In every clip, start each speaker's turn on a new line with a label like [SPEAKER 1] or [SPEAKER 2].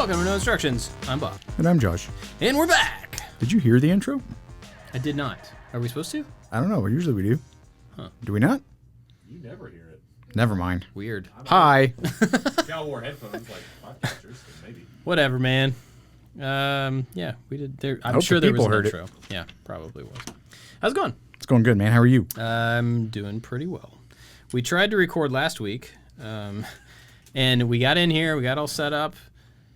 [SPEAKER 1] Welcome to No Instructions. I'm Bob.
[SPEAKER 2] And I'm Josh.
[SPEAKER 1] And we're back.
[SPEAKER 2] Did you hear the intro?
[SPEAKER 1] I did not. Are we supposed to?
[SPEAKER 2] I don't know. Usually we do.
[SPEAKER 1] Huh.
[SPEAKER 2] Do we not?
[SPEAKER 3] You never hear it.
[SPEAKER 2] Never mind.
[SPEAKER 1] Weird.
[SPEAKER 2] Hi.
[SPEAKER 3] If y'all wore headphones like podcasters, then maybe.
[SPEAKER 1] Whatever, man. Yeah, we did. I'm
[SPEAKER 2] hope
[SPEAKER 1] sure
[SPEAKER 2] the
[SPEAKER 1] there was
[SPEAKER 2] people
[SPEAKER 1] an
[SPEAKER 2] heard
[SPEAKER 1] intro. Yeah, probably was. How's it going?
[SPEAKER 2] It's going good, man. How are you?
[SPEAKER 1] I'm doing pretty well. We tried to record last week, and we got in here. We got all set up.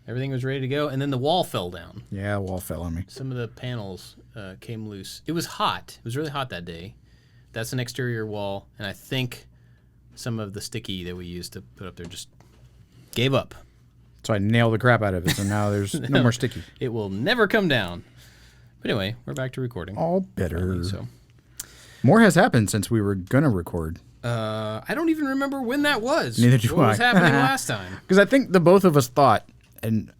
[SPEAKER 1] Everything was ready to go, and then the wall fell down.
[SPEAKER 2] Yeah, the wall fell on me.
[SPEAKER 1] Some of the panels came loose. It was hot. It was really hot that day. That's an exterior wall, and I think some of the sticky that we used to put up there just gave up.
[SPEAKER 2] So I nailed the crap out of it, so now there's no more sticky.
[SPEAKER 1] It will never come down. But anyway, we're back to recording.
[SPEAKER 2] All better.
[SPEAKER 1] So,
[SPEAKER 2] More has happened since we were going to record.
[SPEAKER 1] I don't even remember when that was.
[SPEAKER 2] Neither do
[SPEAKER 1] What
[SPEAKER 2] I.
[SPEAKER 1] was happening last time?
[SPEAKER 2] Because I think the both of us thought, and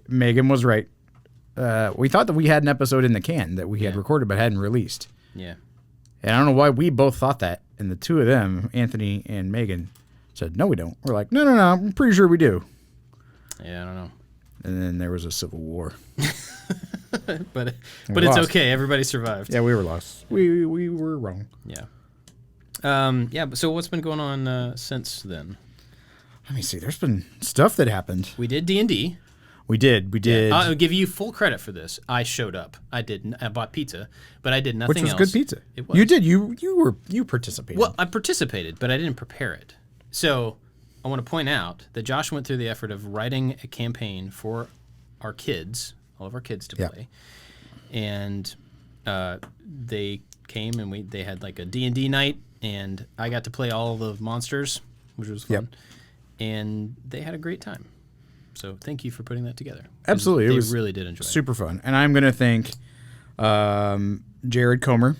[SPEAKER 2] Megan was right, we thought that we had an episode in the can that we had recorded but hadn't released.
[SPEAKER 1] Yeah.
[SPEAKER 2] And I don't know why we both thought that. And the two of them, Anthony and Megan, said, no, we don't. We're like, no, I'm pretty sure we do.
[SPEAKER 1] Yeah, I don't know.
[SPEAKER 2] And then there was a civil war.
[SPEAKER 1] But it's
[SPEAKER 2] lost.
[SPEAKER 1] okay. Everybody survived.
[SPEAKER 2] Yeah, we were lost. We were wrong.
[SPEAKER 1] Yeah. But so what's been going on since then?
[SPEAKER 2] Let me see. There's been stuff that happened.
[SPEAKER 1] We did D&D.
[SPEAKER 2] We did.
[SPEAKER 1] I'll give you full credit for this. I showed up. I bought pizza, but I did nothing
[SPEAKER 2] Which was
[SPEAKER 1] else.
[SPEAKER 2] good pizza.
[SPEAKER 1] It was.
[SPEAKER 2] You did. You participated.
[SPEAKER 1] Well, I participated, but I didn't prepare it. So I want to point out that Josh went through the effort of writing a campaign for our kids, all of our kids to play. And they came and they had like a D&D night, and I got to play all the monsters, which was fun.
[SPEAKER 2] Yep.
[SPEAKER 1] And they had a great time. So thank you for putting that together.
[SPEAKER 2] Absolutely.
[SPEAKER 1] They
[SPEAKER 2] It was
[SPEAKER 1] really did enjoy it.
[SPEAKER 2] super fun. And I'm going to thank Jared Comer,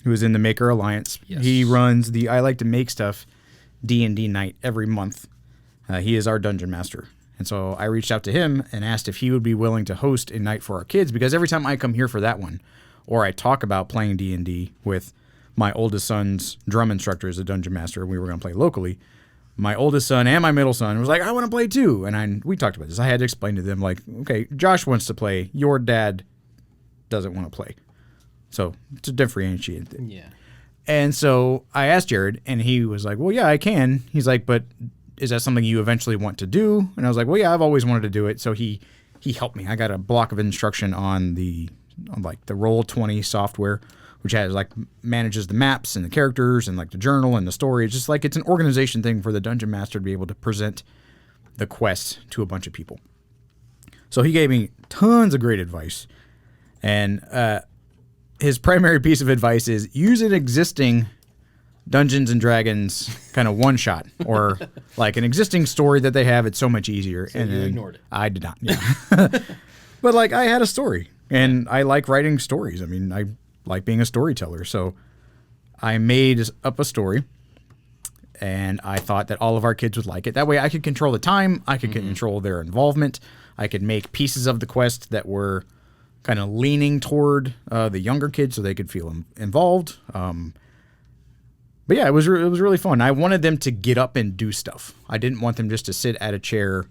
[SPEAKER 2] who is in the Maker Alliance.
[SPEAKER 1] Yes.
[SPEAKER 2] He runs the I Like to Make Stuff D&D night every month. He is our dungeon master. And so I reached out to him and asked if he would be willing to host a night for our kids, because every time I come here for that one, or I talk about playing D&D with my oldest son's drum instructor as a dungeon master, and we were going to play locally, my oldest son and my middle son was like, I want to play too. And we talked about this. I had to explain to them, like, okay, Josh wants to play. Your dad doesn't want to play. So it's a differentiated thing.
[SPEAKER 1] Yeah.
[SPEAKER 2] And so I asked Jared, and he was like, well, yeah, I can. He's like, but is that something you eventually want to do? And I was like, well, yeah, I've always wanted to do it. So he helped me. I got a block of instruction on the Roll20 software, which manages the maps and the characters and like the journal and the story. It's just like it's an organization thing for the dungeon master to be able to present the quest to a bunch of people. So he gave me tons of great advice. And his primary piece of advice is use an existing Dungeons and Dragons kind of one shot, or like an existing story that they have. It's so much easier.
[SPEAKER 1] So
[SPEAKER 2] and
[SPEAKER 1] you
[SPEAKER 2] then
[SPEAKER 1] ignored it.
[SPEAKER 2] I did not. Yeah. But like I had a story, and I like writing stories. I mean, I like being a storyteller. So I made up a story, and I thought that all of our kids would like it. That way I could control the time. I could control their involvement. I could make pieces of the quest that were kind of leaning toward the younger kids so they could feel involved. But yeah, it was really fun. I wanted them to get up and do stuff. I didn't want them just to sit at a chair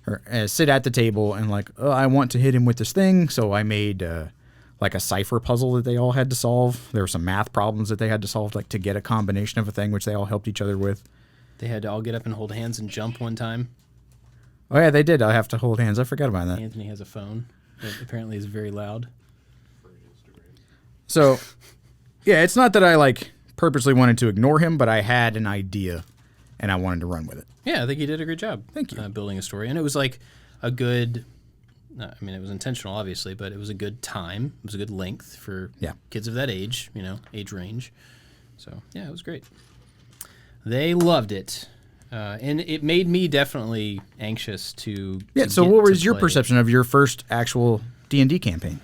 [SPEAKER 2] or sit at the table and like, oh, I want to hit him with this thing. So I made like a cipher puzzle that they all had to solve. There were some math problems that they had to solve, like to get a combination of a thing, which they all helped each other with.
[SPEAKER 1] They had to all get up and hold hands and jump one time.
[SPEAKER 2] Oh yeah, they did. I have to hold hands. I forgot about that.
[SPEAKER 1] Anthony has a phone that apparently is very loud.
[SPEAKER 2] So yeah, it's not that I like purposely wanted to ignore him, but I had an idea and I wanted to run with it.
[SPEAKER 1] Yeah, I think you did a great job.
[SPEAKER 2] Thank you.
[SPEAKER 1] Building a story. And it was like a good, I mean, it was intentional, obviously, but it was a good time. It was a good length for kids of that age, age range. So, yeah, it was great. They loved it. And it made me definitely anxious to
[SPEAKER 2] so what was your perception of your first actual D&D campaign?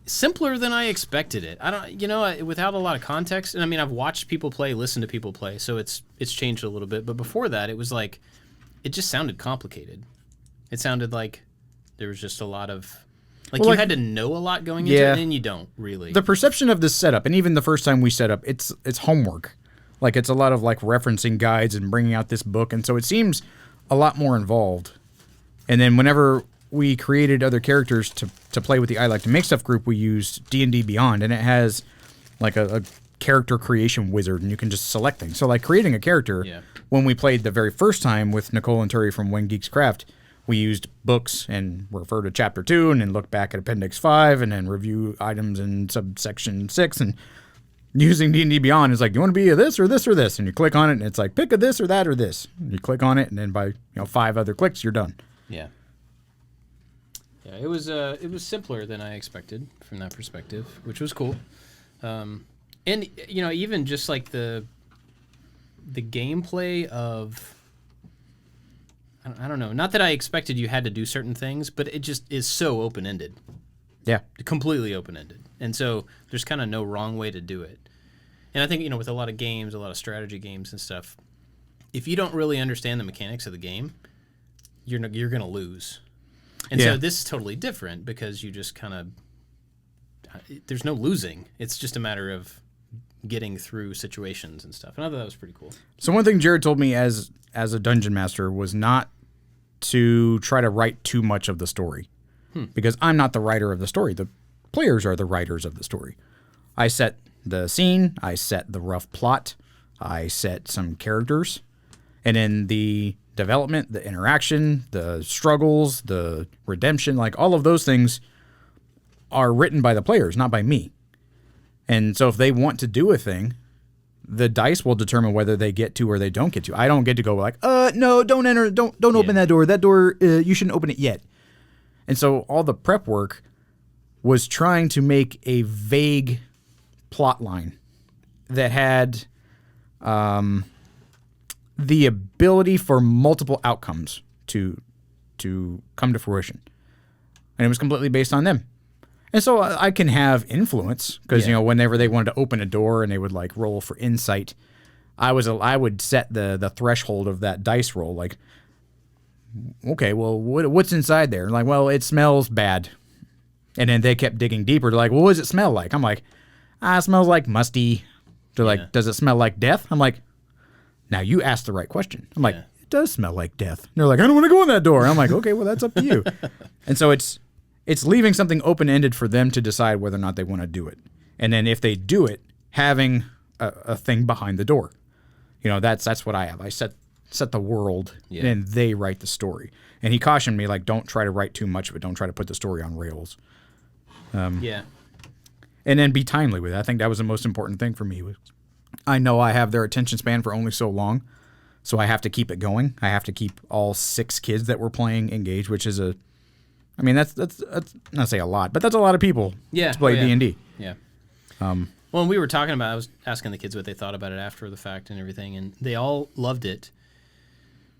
[SPEAKER 1] Simpler than I expected it. I don't, without a lot of context. And I mean, I've watched people play, listened to people play, so it's changed a little bit. But before that, it was like, it just sounded complicated. It sounded like there was just a lot of, you had to know a lot going into it, and you don't really.
[SPEAKER 2] The perception of this setup, and even the first time we set up, it's homework. Like, it's a lot of like referencing guides and bringing out this book, and so it seems a lot more involved And then whenever we created other characters to play with the I Like to Make Stuff group, we used D&D Beyond, and it has like a character creation wizard, and you can just select things. So like creating a character, when we played the very first time with Nicole and Turi from When Geeks Craft, we used books and refer to chapter 2 and then look back at appendix 5 and then review items in subsection 6. And using D&D Beyond is like, do you want to be a this or this or this? And you click on it and it's like, pick a this or that or this. And you click on it, and then by 5 other clicks, you're done.
[SPEAKER 1] Yeah. Yeah, it was simpler than I expected from that perspective, which was cool. And even just like the gameplay of, I don't know, not that I expected you had to do certain things, but it just is so open-ended.
[SPEAKER 2] Yeah.
[SPEAKER 1] Completely open-ended. And so there's kind of no wrong way to do it. And I think, with a lot of games, a lot of strategy games and stuff, if you don't really understand the mechanics of the game, you're going to lose. And so this is totally different because you just kind of, there's no losing. It's just a matter of getting through situations and stuff. And I thought that was pretty cool.
[SPEAKER 2] So one thing Jared told me as a dungeon master was not to try to write too much of the story, because I'm not the writer of the story. The players are the writers of the story. I set the scene, I set the rough plot, I set some characters, and then the development, the interaction, the struggles, the redemption, like all of those things are written by the players, not by me. And so if they want to do a thing, the dice will determine whether they get to or they don't get to. I don't get to go like, no, don't enter, don't open that door. That door, you shouldn't open it yet. And so all the prep work was trying to make a vague plot line that had the ability for multiple outcomes to come to fruition. And it was completely based on them. And so I can have influence because, whenever they wanted to open a door and they would like roll for insight, I would set the threshold of that dice roll. Like, okay, well, what's inside there? Like, well, it smells bad. And then they kept digging deeper. They're like, well, what does it smell like? I'm like, it smells like musty. They're like, does it smell like death? I'm like, now you asked the right question. I'm like, it does smell like death. And they're like, I don't want to go in that door. I'm like, okay, well, that's up to you. And so it's leaving something open-ended for them to decide whether or not they want to do it. And then if they do it, having a thing behind the door. That's what I have. I set the world, and they write the story. And he cautioned me, like, don't try to write too much of it. Don't try to put the story on rails. And then be timely with it. I think that was the most important thing for me. I know I have their attention span for only so long, so I have to keep it going. I have to keep all 6 kids that we're playing engaged, which is that's not say a lot, but that's a lot of people to play D&D.
[SPEAKER 1] Yeah. Well, we were talking about, I was asking the kids what they thought about it after the fact and everything, and they all loved it.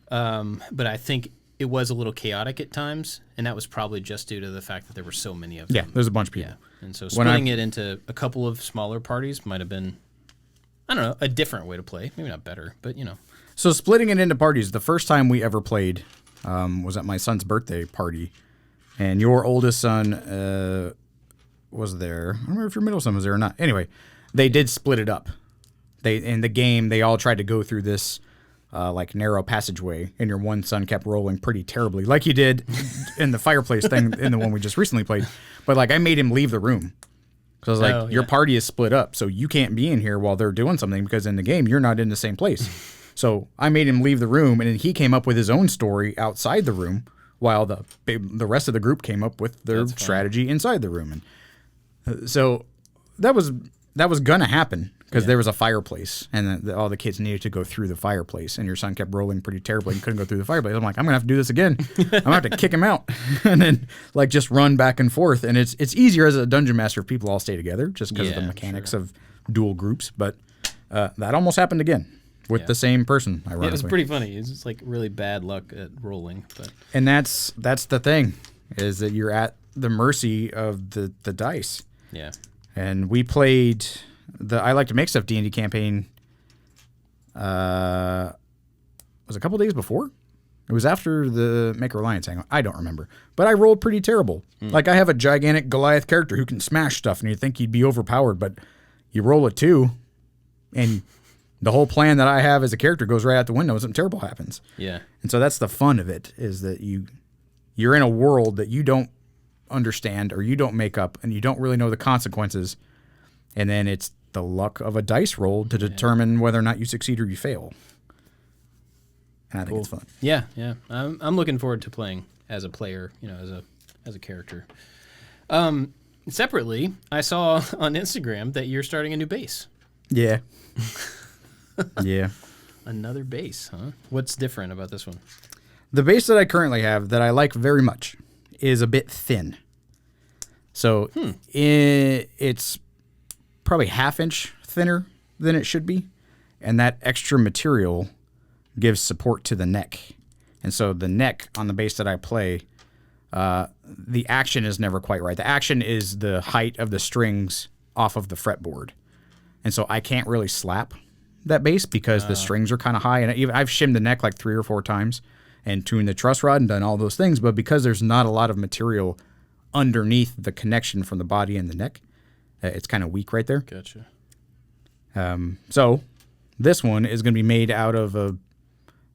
[SPEAKER 1] But I think it was a little chaotic at times, and that was probably just due to the fact that there were so many of them.
[SPEAKER 2] Yeah, there's a bunch of people.
[SPEAKER 1] Yeah. And so splitting it into a couple of smaller parties might have been, I don't know, a different way to play. Maybe not better, but
[SPEAKER 2] So splitting it into parties, the first time we ever played was at my son's birthday party. And your oldest son was there. I don't remember if your middle son was there or not. Anyway, they did split it up. In the game, they all tried to go through this like narrow passageway, and your one son kept rolling pretty terribly, like you did in the fireplace thing in the one we just recently played. But like I made him leave the room. Because I was like, your party is split up, so you can't be in here while they're doing something because in the game, you're not in the same place. So I made him leave the room, and then he came up with his own story outside the room, while the rest of the group came up with their strategy inside the room. And so that was gonna happen because there was a fireplace, and all the kids needed to go through the fireplace, and your son kept rolling pretty terribly and couldn't go through the fireplace. I'm like, I'm gonna have to do this again. I'm gonna have to kick him out and then like just run back and forth. And it's easier as a dungeon master if people all stay together just because of the mechanics of dual groups. But that almost happened again with the same person, ironically.
[SPEAKER 1] Yeah, it was pretty funny. It's just like really bad luck at rolling. But
[SPEAKER 2] and that's the thing, is that you're at the mercy of the dice.
[SPEAKER 1] Yeah.
[SPEAKER 2] And we played the I Like to Make Stuff D&D campaign was a couple days before. It was after the Maker Alliance hangout. I don't remember. But I rolled pretty terrible. Like I have a gigantic Goliath character who can smash stuff, and you'd think he'd be overpowered, but you roll a 2, and the whole plan that I have as a character goes right out the window and something terrible happens.
[SPEAKER 1] Yeah.
[SPEAKER 2] And so that's the fun of it, is that you you're in a world that you don't understand or you don't make up and you don't really know the consequences. And then it's the luck of a dice roll to determine whether or not you succeed or you fail. And I think it's fun.
[SPEAKER 1] Yeah, yeah. I'm looking forward to playing as a player, as a character. Separately, I saw on Instagram that you're starting a new base.
[SPEAKER 2] Yeah. Yeah.
[SPEAKER 1] Another base, huh? What's different about this one?
[SPEAKER 2] The base that I currently have that I like very much is a bit thin. So it's probably half-inch thinner than it should be. And that extra material gives support to the neck. And so the neck on the base that I play, the action is never quite right. The action is the height of the strings off of the fretboard. And so I can't really slap that bass because the strings are kind of high. And I've shimmed the neck like 3 or 4 times and tuned the truss rod and done all those things. But because there's not a lot of material underneath the connection from the body and the neck, it's kind of weak right there.
[SPEAKER 1] Gotcha.
[SPEAKER 2] So this one is going to be made out of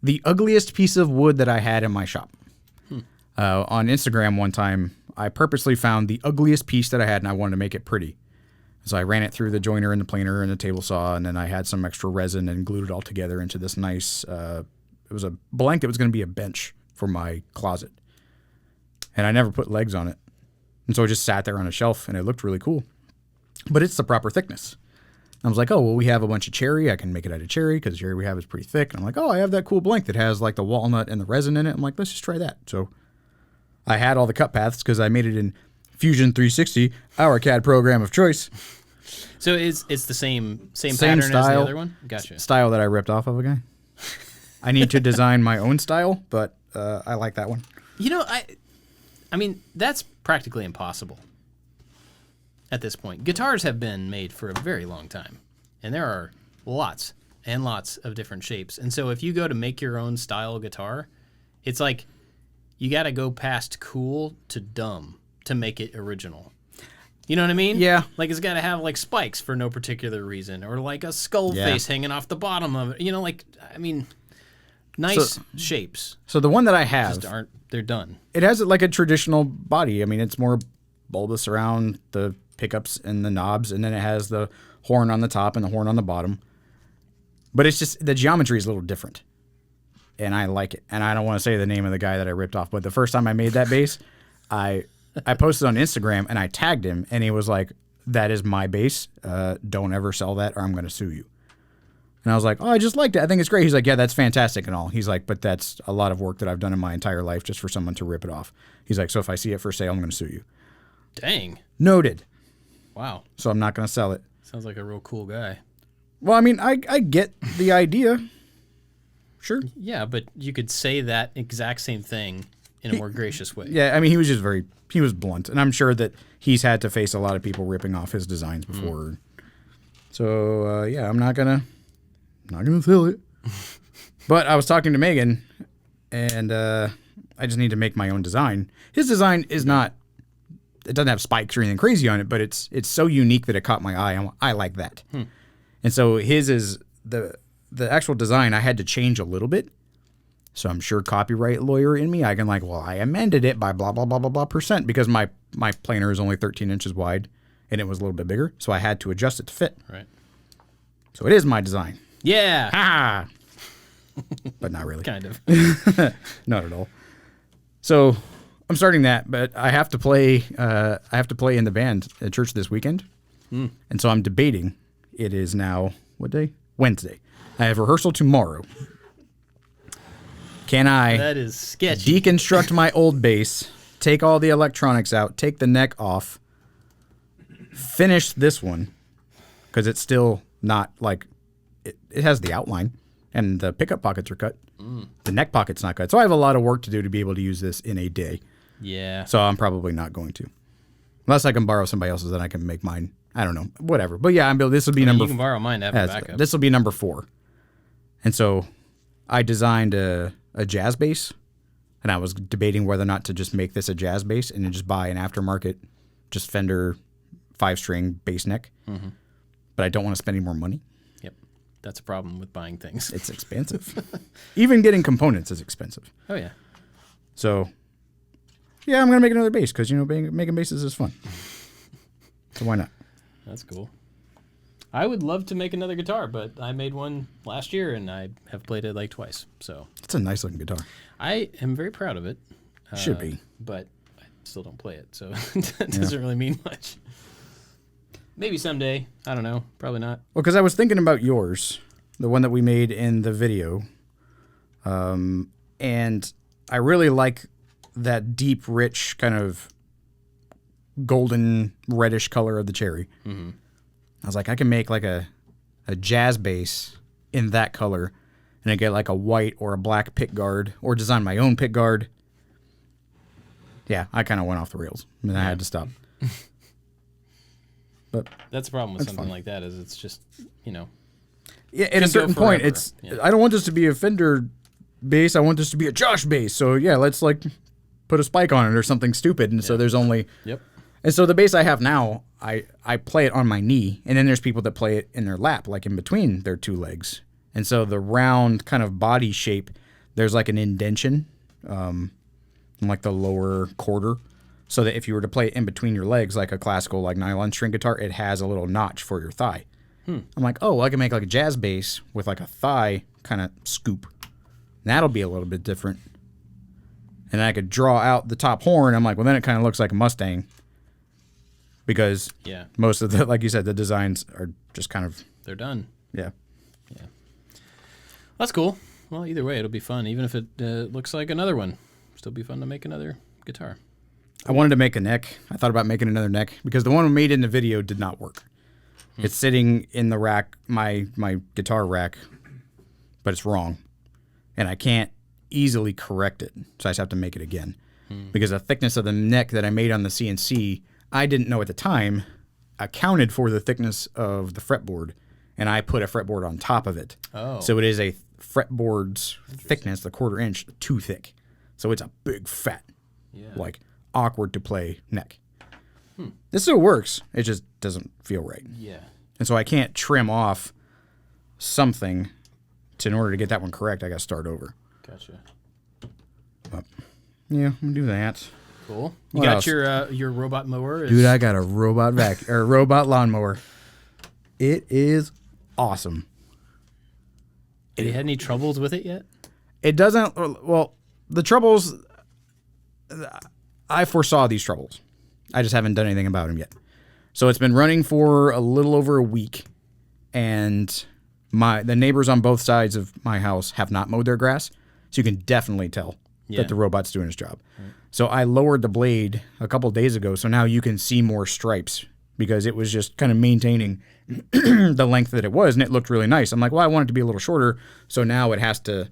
[SPEAKER 2] the ugliest piece of wood that I had in my shop. On Instagram one time, I purposely found the ugliest piece that I had and I wanted to make it pretty. So I ran it through the joiner and the planer and the table saw, and then I had some extra resin and glued it all together into this nice, it was a blank that was going to be a bench for my closet. And I never put legs on it. And so it just sat there on a shelf and it looked really cool. But it's the proper thickness. I was like, oh, well, we have a bunch of cherry. I can make it out of cherry because the cherry we have is pretty thick. And I'm like, oh, I have that cool blank that has like the walnut and the resin in it. I'm like, let's just try that. So I had all the cut paths because I made it in Fusion 360, our CAD program of choice.
[SPEAKER 1] So it's the same pattern
[SPEAKER 2] style,
[SPEAKER 1] as the other one? Gotcha.
[SPEAKER 2] Style that I ripped off of a guy. I need to design my own style, but I like that one.
[SPEAKER 1] I mean, that's practically impossible at this point. Guitars have been made for a very long time, and there are lots and lots of different shapes. And so if you go to make your own style guitar, it's like you got to go past cool to dumb to make it original. You know what I mean?
[SPEAKER 2] Yeah.
[SPEAKER 1] Like it's got to have like spikes for no particular reason, or like a skull face hanging off the bottom of it. Nice shapes.
[SPEAKER 2] So the one that I have,
[SPEAKER 1] Just they're done.
[SPEAKER 2] it has like a traditional body. I mean, it's more bulbous around the pickups and the knobs, and then it has the horn on the top and the horn on the bottom. But it's just, the geometry is a little different. And I like it. And I don't want to say the name of the guy that I ripped off, but the first time I made that bass, I posted on Instagram and I tagged him, and he was like, that is my bass. Don't ever sell that or I'm going to sue you. And I was like, oh, I just liked it. I think it's great. He's like, yeah, that's fantastic and all. He's like, but that's a lot of work that I've done in my entire life just for someone to rip it off. He's like, so if I see it for sale, I'm going to sue you.
[SPEAKER 1] Dang.
[SPEAKER 2] Noted.
[SPEAKER 1] Wow.
[SPEAKER 2] So I'm not going to sell it.
[SPEAKER 1] Sounds like a real cool guy.
[SPEAKER 2] Well, I mean, I get the idea. Sure.
[SPEAKER 1] Yeah, but you could say that exact same thing in a more gracious way.
[SPEAKER 2] Yeah, I mean, he was blunt. And I'm sure that he's had to face a lot of people ripping off his designs before. So, yeah, I'm not going to sell it. But I was talking to Megan, and I just need to make my own design. His design is not, it doesn't have spikes or anything crazy on it, but it's so unique that it caught my eye. I like that. And so his is, the actual design I had to change a little bit. So I'm sure copyright lawyer in me, I can like, well, I amended it by blah, blah, blah, blah, blah percent because my planer is only 13 inches wide and it was a little bit bigger. So I had to adjust it to fit.
[SPEAKER 1] Right.
[SPEAKER 2] So it is my design.
[SPEAKER 1] Yeah.
[SPEAKER 2] Ha! But not really.
[SPEAKER 1] Kind of.
[SPEAKER 2] Not at all. So I'm starting that, but I have to play. I have to play in the band at church this weekend, and so I'm debating. It is now what day? Wednesday. I have rehearsal tomorrow. Can I
[SPEAKER 1] That is sketchy.
[SPEAKER 2] deconstruct my old bass, take all the electronics out, take the neck off, finish this one because it's still not like it has the outline and the pickup pockets are cut. The neck pocket's not cut. So I have a lot of work to do to be able to use this in a day.
[SPEAKER 1] Yeah.
[SPEAKER 2] So I'm probably not going to. Unless I can borrow somebody else's, then I can make mine. I don't know. Whatever. But yeah, this will be number
[SPEAKER 1] You can borrow mine to have a backup.
[SPEAKER 2] This will be number 4. And so I designed a jazz bass, and I was debating whether or not to just make this a jazz bass and then just buy an aftermarket, just Fender 5-string bass neck. But I don't want to spend any more money.
[SPEAKER 1] Yep. That's a problem with buying things.
[SPEAKER 2] It's expensive. Even getting components is expensive.
[SPEAKER 1] Oh, yeah.
[SPEAKER 2] So yeah, I'm gonna make another bass because making basses is fun. So why not?
[SPEAKER 1] That's cool. I would love to make another guitar, but I made one last year and I have played it like twice. So
[SPEAKER 2] It's a nice looking guitar.
[SPEAKER 1] I am very proud of it.
[SPEAKER 2] Should be.
[SPEAKER 1] But I still don't play it, so it doesn't really mean much. Maybe someday. I don't know. Probably not.
[SPEAKER 2] Well, because I was thinking about yours, the one that we made in the video, and I really like that deep, rich kind of golden reddish color of the cherry. Mm-hmm. I was like, I can make like a jazz bass in that color, and I get like a white or a black pick guard, or design my own pick guard. Yeah, I kind of went off the rails, and I had to stop. But
[SPEAKER 1] that's the problem with something
[SPEAKER 2] fun.
[SPEAKER 1] like that is it's just,
[SPEAKER 2] yeah, at a
[SPEAKER 1] go
[SPEAKER 2] certain point,
[SPEAKER 1] forever.
[SPEAKER 2] it's
[SPEAKER 1] Yeah.
[SPEAKER 2] I don't want this to be a Fender bass. I want this to be a Josh bass. So yeah, let's like put a spike on it or something stupid. And so there's only
[SPEAKER 1] Yep.
[SPEAKER 2] And so the bass I have now, I play it on my knee, and then there's people that play it in their lap, like in between their two legs. And so the round kind of body shape, there's like an indention, in like the lower quarter, so that if you were to play it in between your legs, like a classical like nylon string guitar, it has a little notch for your thigh. I'm like, oh, well, I can make like a jazz bass with like a thigh kind of scoop. That'll be a little bit different. And I could draw out the top horn. I'm like, well, then it kind of looks like a Mustang. Because
[SPEAKER 1] Yeah.
[SPEAKER 2] most of the, like you said, the designs are just kind of,
[SPEAKER 1] They're done.
[SPEAKER 2] yeah.
[SPEAKER 1] That's cool. Well, either way, it'll be fun. Even if it looks like another one, still be fun to make another guitar.
[SPEAKER 2] I wanted to make a neck. I thought about making another neck because the one we made in the video did not work. It's sitting in the rack, my guitar rack, but it's wrong. And I can't easily correct it. So I just have to make it again. Because the thickness of the neck that I made on the CNC, I didn't know at the time, accounted for the thickness of the fretboard. And I put a fretboard on top of it.
[SPEAKER 1] Oh.
[SPEAKER 2] So it is a fretboard's thickness, the 1/4 inch, too thick. So it's a big fat, like awkward to play neck. This still works. It just doesn't feel right.
[SPEAKER 1] Yeah.
[SPEAKER 2] And so I can't trim off something in order to get that one correct. I got to start over.
[SPEAKER 1] Gotcha.
[SPEAKER 2] Yeah, I'm gonna do that.
[SPEAKER 1] Cool. You
[SPEAKER 2] What
[SPEAKER 1] got
[SPEAKER 2] else?
[SPEAKER 1] your robot mower?
[SPEAKER 2] Dude, I got a robot robot lawnmower. It is awesome.
[SPEAKER 1] Have you had any troubles with it yet?
[SPEAKER 2] It doesn't. Well, the troubles. I foresaw these troubles. I just haven't done anything about them yet. So it's been running for a little over a week, and the neighbors on both sides of my house have not mowed their grass, so you can definitely tell that the robot's doing his job. Right. So I lowered the blade a couple of days ago, so now you can see more stripes because it was just kind of maintaining the length that it was, and it looked really nice. I'm like, well, I want it to be a little shorter, so now it has to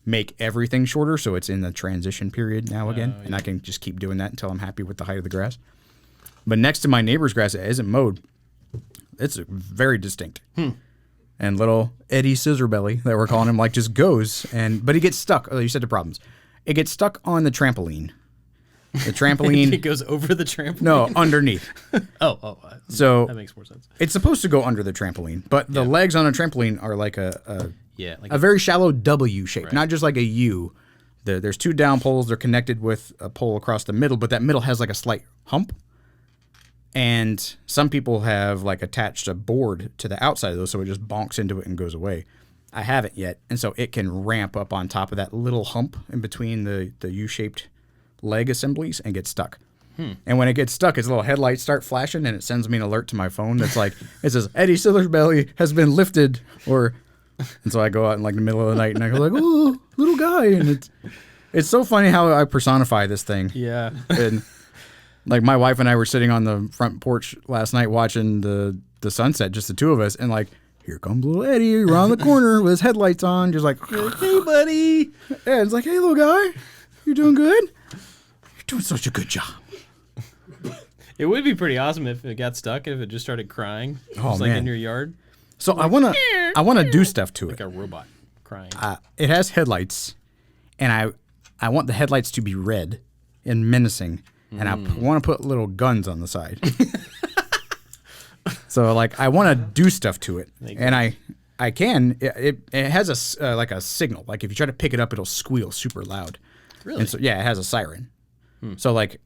[SPEAKER 2] make everything shorter, so it's in the transition period now again, and I can just keep doing that until I'm happy with the height of the grass. But next to my neighbor's grass that isn't mowed, it's very distinct. And little Eddie Scissorbelly, that we're calling him, like just goes, but he gets stuck. Oh, you said the problems. It gets stuck on the trampoline. The trampoline.
[SPEAKER 1] It goes over the trampoline?
[SPEAKER 2] No, underneath. So
[SPEAKER 1] that makes more sense.
[SPEAKER 2] It's supposed to go under the trampoline, but the legs on a trampoline are like a very shallow W shape, not just like a U. There's two down poles. They're connected with a pole across the middle, but that middle has like a slight hump. And some people have like attached a board to the outside of those, so it just bonks into it and goes away. I haven't yet, and so it can ramp up on top of that little hump in between the U-shaped leg assemblies and get stuck. And when it gets stuck, its little headlights start flashing, and it sends me an alert to my phone that's like, it says, Eddie Scissorbelly has been lifted, and so I go out in like the middle of the night, and I go like, oh, little guy, and it's so funny how I personify this thing.
[SPEAKER 1] Yeah.
[SPEAKER 2] And like my wife and I were sitting on the front porch last night watching the sunset, just the two of us, and like, here comes little Eddie around the corner with his headlights on, just like,
[SPEAKER 1] Hey, buddy.
[SPEAKER 2] yeah, it's like, hey, little guy, you doing good? You're doing such a good job.
[SPEAKER 1] It would be pretty awesome if it got stuck, if it just started crying. Just like
[SPEAKER 2] man.
[SPEAKER 1] in your yard.
[SPEAKER 2] So I wanna do stuff to
[SPEAKER 1] Like
[SPEAKER 2] it.
[SPEAKER 1] a robot crying.
[SPEAKER 2] It has headlights, and I want the headlights to be red and menacing, and I want to put little guns on the side. So like I want to do stuff to it, and I can. It has a like a signal. Like if you try to pick it up, it'll squeal super loud.
[SPEAKER 1] Really?
[SPEAKER 2] And so yeah, it has a siren. So like,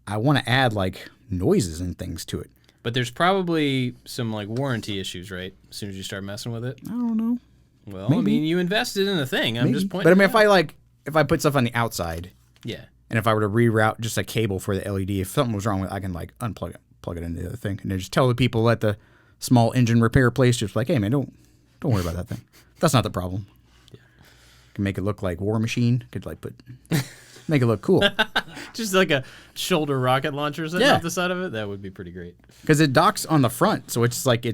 [SPEAKER 2] I want to add like noises and things to it.
[SPEAKER 1] But there's probably some like warranty issues, right? As soon as you start messing with it.
[SPEAKER 2] I don't know.
[SPEAKER 1] Well, I mean, you invested in the thing. I'm just pointing.
[SPEAKER 2] But I mean,
[SPEAKER 1] it out.
[SPEAKER 2] if I put stuff on the outside,
[SPEAKER 1] Yeah.
[SPEAKER 2] and if I were to reroute just a cable for the LED, if something was wrong with it, I can like unplug it, plug it into the other thing, and then just tell the people at the small engine repair place, just like, hey man, don't worry about that thing. That's not the problem. Yeah. Can make it look like War Machine. Could like make it look cool.
[SPEAKER 1] Just like a shoulder rocket launcher sitting
[SPEAKER 2] Yeah.
[SPEAKER 1] off the side of it. That would be pretty great.
[SPEAKER 2] Because it docks on the front, so it's like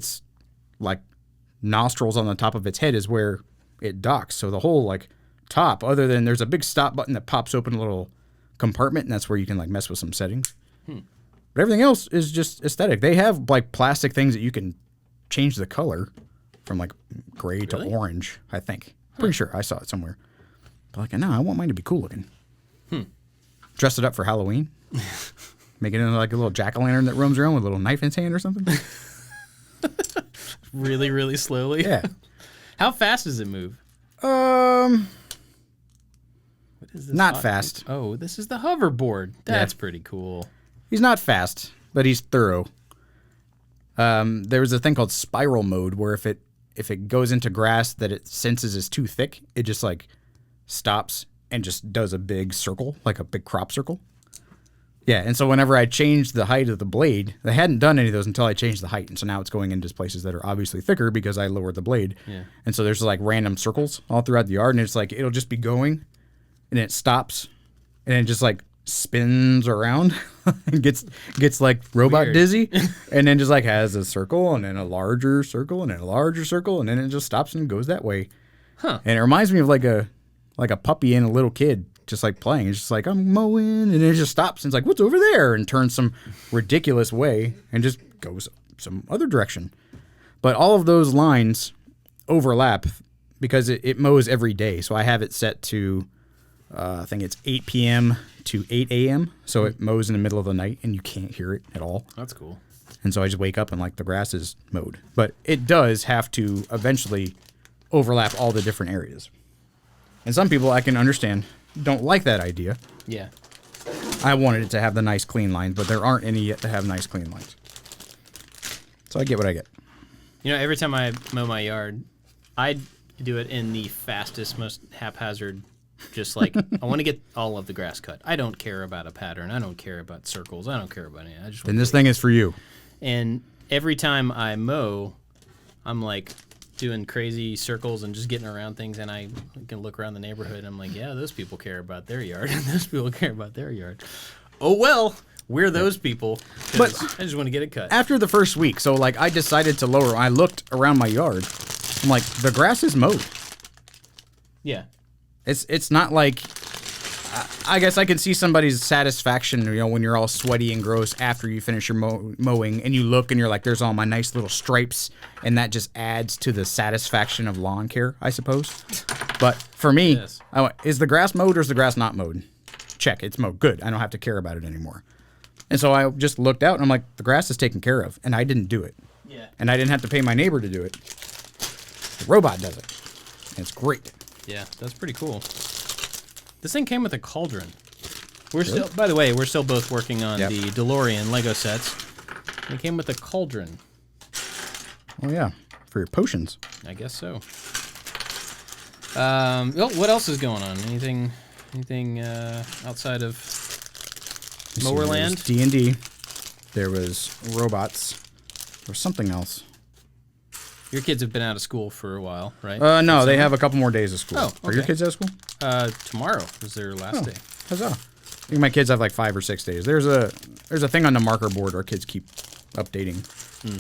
[SPEAKER 2] nostrils on the top of its head is where it docks. So the whole like top, other than there's a big stop button that pops open a little compartment, and that's where you can like mess with some settings. But everything else is just aesthetic. They have like plastic things that you can change the color from like gray to orange, I think. Pretty sure I saw it somewhere. But like, no, I want mine to be cool looking. Dress it up for Halloween. Make it into like a little jack-o'-lantern that roams around with a little knife in its hand or something.
[SPEAKER 1] Really, really slowly.
[SPEAKER 2] Yeah.
[SPEAKER 1] How fast does it move?
[SPEAKER 2] What
[SPEAKER 1] is this
[SPEAKER 2] Not
[SPEAKER 1] hot-
[SPEAKER 2] fast.
[SPEAKER 1] Oh, this is the hoverboard. That's pretty cool.
[SPEAKER 2] He's not fast, but he's thorough. There's a thing called spiral mode where if it goes into grass that it senses is too thick, it just like stops and just does a big circle, like a big crop circle. Yeah, and so whenever I changed the height of the blade, I hadn't done any of those until I changed the height, and so now it's going into places that are obviously thicker because I lowered the blade.
[SPEAKER 1] Yeah.
[SPEAKER 2] And so there's like random circles all throughout the yard, and it's like it'll just be going, and it stops, and it just like spins around and gets like robot
[SPEAKER 1] Weird.
[SPEAKER 2] dizzy, and then just like has a circle and then a larger circle and then a larger circle, and then it just stops and goes that way.
[SPEAKER 1] Huh.
[SPEAKER 2] And it reminds me of like a puppy and a little kid just like playing. It's just like, I'm mowing, and then it just stops and it's like, what's over there? And turns some ridiculous way and just goes some other direction. But all of those lines overlap because it mows every day. So I have it set to, I think it's 8 p.m. to 8 a.m. So it mows in the middle of the night and you can't hear it at all.
[SPEAKER 1] That's cool.
[SPEAKER 2] And so I just wake up and like the grass is mowed. But it does have to eventually overlap all the different areas. And some people I can understand don't like that idea.
[SPEAKER 1] Yeah.
[SPEAKER 2] I wanted it to have the nice clean lines, but there aren't any yet to have nice clean lines. So I get what I get.
[SPEAKER 1] You know, every time I mow my yard, I do it in the fastest, most haphazard, just like, I want to get all of the grass cut. I don't care about a pattern. I don't care about circles. I don't care about anything. I just
[SPEAKER 2] And this thing is for you.
[SPEAKER 1] And every time I mow, I'm like doing crazy circles and just getting around things, and I can look around the neighborhood and I'm like, yeah, those people care about their yard and those people care about their yard. Oh well, we're those people. 'Cause
[SPEAKER 2] But-
[SPEAKER 1] I just want to get it cut.
[SPEAKER 2] After the first week, so like I decided to lower. I looked around my yard. I'm like, the grass is mowed.
[SPEAKER 1] Yeah.
[SPEAKER 2] It's not like. I guess I can see somebody's satisfaction, you know, when you're all sweaty and gross after you finish your mowing, and you look and you're like, there's all my nice little stripes, and that just adds to the satisfaction of lawn care, I suppose. But for me,
[SPEAKER 1] Yes.
[SPEAKER 2] I went, is the grass mowed or is the grass not mowed? Check, it's mowed. Good. I don't have to care about it anymore. And so I just looked out and I'm like, the grass is taken care of, and I didn't do it.
[SPEAKER 1] Yeah.
[SPEAKER 2] And I didn't have to pay my neighbor to do it. The robot does it. And it's great.
[SPEAKER 1] Yeah, that's pretty cool. This thing came with a cauldron. We're still, by the way, we're still both working on
[SPEAKER 2] Yep.
[SPEAKER 1] the DeLorean Lego sets. It came with a cauldron.
[SPEAKER 2] Oh yeah, for your potions.
[SPEAKER 1] I guess so. Well, what else is going on? Anything outside of Mowerland?
[SPEAKER 2] D&D. There was robots. There was something else.
[SPEAKER 1] Your kids have been out of school for a while, right?
[SPEAKER 2] No, they have a couple more days of school.
[SPEAKER 1] Oh,
[SPEAKER 2] Are your
[SPEAKER 1] okay.
[SPEAKER 2] kids out of school?
[SPEAKER 1] Tomorrow is their last day.
[SPEAKER 2] Huzzah. I think my kids have like 5 or 6 days. There's a thing on the marker board our kids keep updating.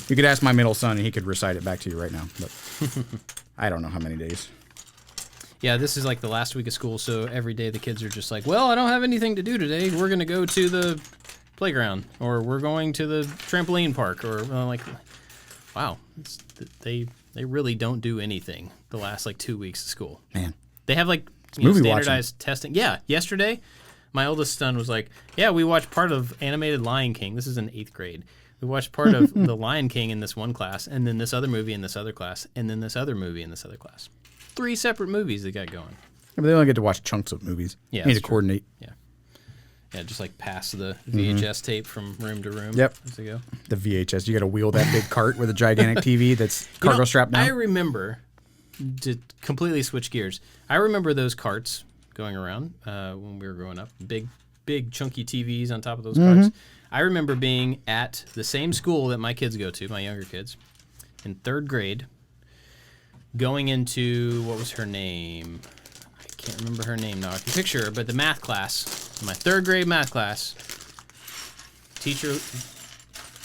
[SPEAKER 2] You could ask my middle son and he could recite it back to you right now. But I don't know how many days.
[SPEAKER 1] Yeah, this is like the last week of school, so every day the kids are just like, well, I don't have anything to do today. We're going to go to the playground, or we're going to the trampoline park, or like, wow, they really don't do anything the last like 2 weeks of school.
[SPEAKER 2] Man.
[SPEAKER 1] They have like
[SPEAKER 2] movie
[SPEAKER 1] standardized testing. Yeah, yesterday, my oldest son was like, yeah, we watched part of animated Lion King. This is in 8th grade. We watched part of The Lion King in this one class, and then this other movie in this other class, and then this other movie in this other class. 3 separate movies they got going.
[SPEAKER 2] Yeah, but they only get to watch chunks of movies.
[SPEAKER 1] Yeah,
[SPEAKER 2] You need
[SPEAKER 1] that's
[SPEAKER 2] to
[SPEAKER 1] true.
[SPEAKER 2] coordinate.
[SPEAKER 1] Yeah, just like pass the VHS tape from room to room.
[SPEAKER 2] Yep.
[SPEAKER 1] As they go.
[SPEAKER 2] The VHS. You got to wheel that big cart with a gigantic TV that's cargo strapped down.
[SPEAKER 1] I remember, to completely switch gears, I remember those carts going around when we were growing up. Big chunky TVs on top of those carts. I remember being at the same school that my kids go to, my younger kids, in 3rd grade, going into, what was her name? I can't remember her name now. I can picture her, but the math class, my 3rd grade math class, teacher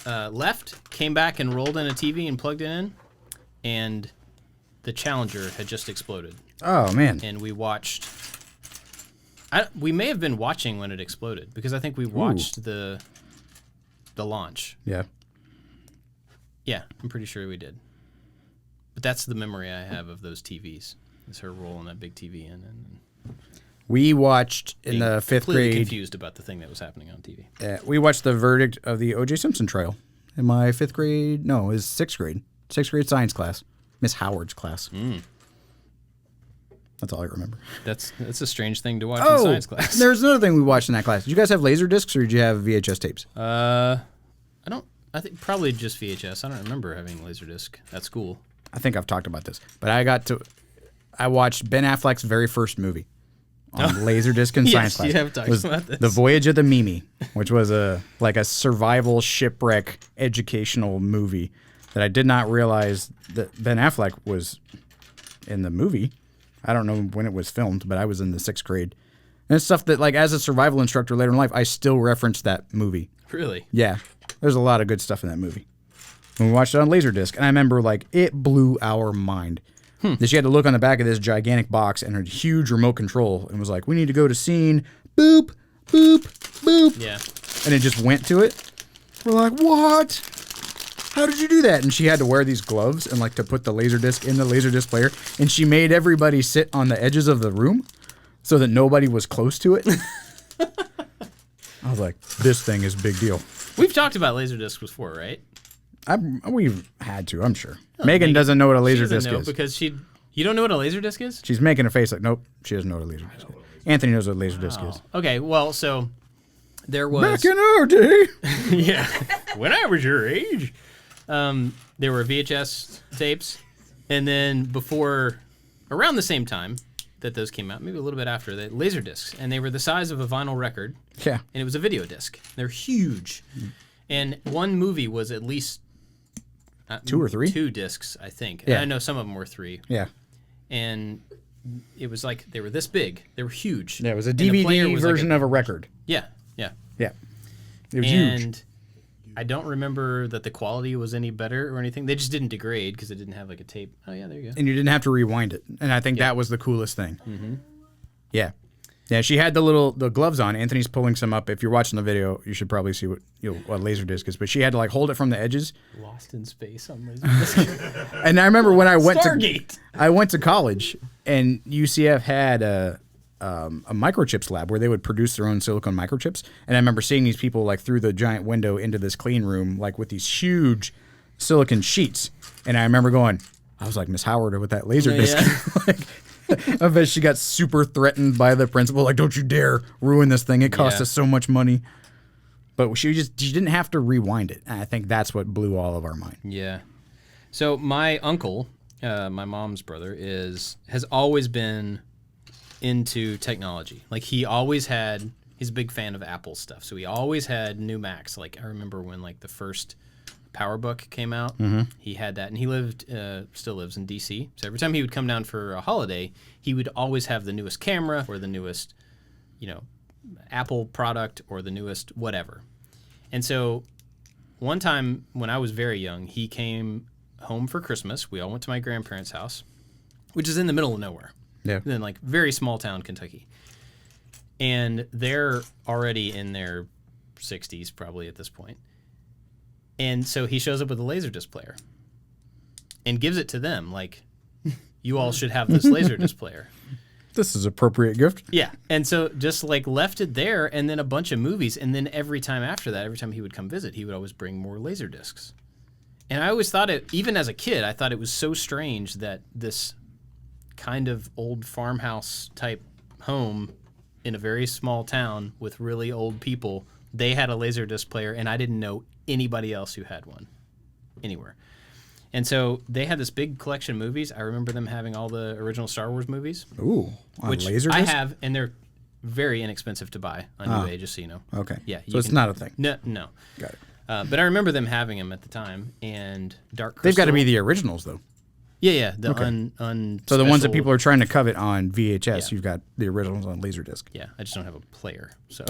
[SPEAKER 1] left, came back and rolled in a TV and plugged it in, and the Challenger had just exploded.
[SPEAKER 2] Oh, man.
[SPEAKER 1] And we watched. We may have been watching when it exploded because I think we watched the launch.
[SPEAKER 2] Yeah.
[SPEAKER 1] Yeah, I'm pretty sure we did. But that's the memory I have of those TVs. Is her rolling that big TV in and
[SPEAKER 2] We watched in
[SPEAKER 1] being
[SPEAKER 2] the 5th
[SPEAKER 1] completely
[SPEAKER 2] grade.
[SPEAKER 1] confused about the thing that was happening on TV.
[SPEAKER 2] We watched the verdict of the O.J. Simpson trial in my 5th grade. No, it was 6th grade. 6th grade science class. Miss Howard's class. That's all I remember.
[SPEAKER 1] That's a strange thing to watch in science class.
[SPEAKER 2] There's another thing we watched in that class. Did you guys have laser discs or did you have VHS tapes?
[SPEAKER 1] I think probably just VHS. I don't remember having Laserdisc at school.
[SPEAKER 2] I think I've talked about this, but I watched Ben Affleck's very first movie on Laserdisc in
[SPEAKER 1] Yes,
[SPEAKER 2] science class.
[SPEAKER 1] you have talked
[SPEAKER 2] It was
[SPEAKER 1] about this.
[SPEAKER 2] The Voyage of the Mimi, which was a survival shipwreck educational movie that I did not realize that Ben Affleck was in the movie. I don't know when it was filmed, but I was in the 6th grade. And it's stuff that, like, as a survival instructor later in life, I still reference that movie.
[SPEAKER 1] Really?
[SPEAKER 2] Yeah, there's a lot of good stuff in that movie. When we watched it on Laserdisc, and I remember, like, it blew our mind. That she had to look on the back of this gigantic box and a huge remote control and was like, we need to go to scene, boop, boop, boop.
[SPEAKER 1] Yeah.
[SPEAKER 2] And it just went to it. We're like, what? How did you do that? And she had to wear these gloves and, like, to put the Laserdisc in the Laserdisc player. And she made everybody sit on the edges of the room so that nobody was close to it. I was like, this thing is a big deal.
[SPEAKER 1] We've talked about Laserdisc before, right?
[SPEAKER 2] We've had to, I'm sure. Megan doesn't know what a
[SPEAKER 1] She
[SPEAKER 2] laser
[SPEAKER 1] doesn't
[SPEAKER 2] disc
[SPEAKER 1] know
[SPEAKER 2] is.
[SPEAKER 1] because you don't know what a Laserdisc is?
[SPEAKER 2] She's making a face like, nope, she doesn't know what a laser disc is. Anthony knows what a laser disc is.
[SPEAKER 1] Okay, well, so there was
[SPEAKER 2] Back in our day.
[SPEAKER 1] yeah, when I was your age, there were VHS tapes, and then around the same time that those came out, maybe a little bit after, the Laserdiscs, and they were the size of a vinyl record,
[SPEAKER 2] Yeah.
[SPEAKER 1] and it was a video disc. They're huge, and one movie was at least
[SPEAKER 2] 2 or 3?
[SPEAKER 1] 2 discs, I think.
[SPEAKER 2] Yeah.
[SPEAKER 1] I know some of them were 3,
[SPEAKER 2] Yeah.
[SPEAKER 1] and it was like they were this big. They were huge.
[SPEAKER 2] Yeah, it was a
[SPEAKER 1] And the player
[SPEAKER 2] DVD
[SPEAKER 1] was like
[SPEAKER 2] version of a record.
[SPEAKER 1] Yeah, yeah.
[SPEAKER 2] Yeah. It was huge.
[SPEAKER 1] And I don't remember that the quality was any better or anything. They just didn't degrade because it didn't have like a tape. Oh yeah, there you go.
[SPEAKER 2] And you didn't have to rewind it. And I think that was the coolest thing. Mm-hmm. Yeah. Yeah, she had the gloves on. Anthony's pulling some up. If you're watching the video, you should probably see what Laserdisc is. But she had to like hold it from the edges.
[SPEAKER 1] Lost in Space on Laserdisc.
[SPEAKER 2] And I remember when I went
[SPEAKER 1] Stargate.
[SPEAKER 2] I went to college, and UCF had a microchips lab where they would produce their own silicone microchips. And I remember seeing these people like through the giant window into this clean room, like with these huge silicon sheets. And I remember going, I was like Miss Howard with that laser disc.
[SPEAKER 1] Yeah.
[SPEAKER 2] I bet she got super threatened by the principal. Like, don't you dare ruin this thing. It cost
[SPEAKER 1] Yeah.
[SPEAKER 2] us so much money. But she didn't have to rewind it. And I think that's what blew all of our mind.
[SPEAKER 1] Yeah. So my uncle, my mom's brother, has always been into technology. Like he's a big fan of Apple stuff. So he always had new Macs. Like I remember when like the first PowerBook came out, he had that, and he still lives in DC. So every time he would come down for a holiday, he would always have the newest camera or the newest, Apple product or the newest whatever. And so one time when I was very young, he came home for Christmas. We all went to my grandparents' house, which is in the middle of nowhere.
[SPEAKER 2] Yeah.
[SPEAKER 1] In like very small town Kentucky. And they're already in their 60s probably at this point. And so he shows up with a Laserdisc player and gives it to them like, you all should have this Laserdisc player.
[SPEAKER 2] This is appropriate gift.
[SPEAKER 1] Yeah. And so just like left it there and then a bunch of movies. And then every time after that, every time he would come visit, he would always bring more Laserdiscs. And I always thought even as a kid, I thought it was so strange that this kind of old farmhouse type home in a very small town with really old people. They had a Laserdisc player, and I didn't know anybody else who had one anywhere. And so they had this big collection of movies. I remember them having all the original Star Wars movies,
[SPEAKER 2] Ooh, on
[SPEAKER 1] which
[SPEAKER 2] Laserdisc?
[SPEAKER 1] I have, and they're very inexpensive to buy on eBay, just so you know.
[SPEAKER 2] Okay.
[SPEAKER 1] Yeah.
[SPEAKER 2] So it's not a thing.
[SPEAKER 1] No.
[SPEAKER 2] Got it.
[SPEAKER 1] But I remember them having them at the time, and Dark Crystal.
[SPEAKER 2] They've got to be the originals, though.
[SPEAKER 1] Yeah. The
[SPEAKER 2] So the ones that
[SPEAKER 1] special-
[SPEAKER 2] people are trying to covet on VHS,
[SPEAKER 1] Yeah.
[SPEAKER 2] you've got the originals on Laserdisc.
[SPEAKER 1] Yeah, I just don't have a player, so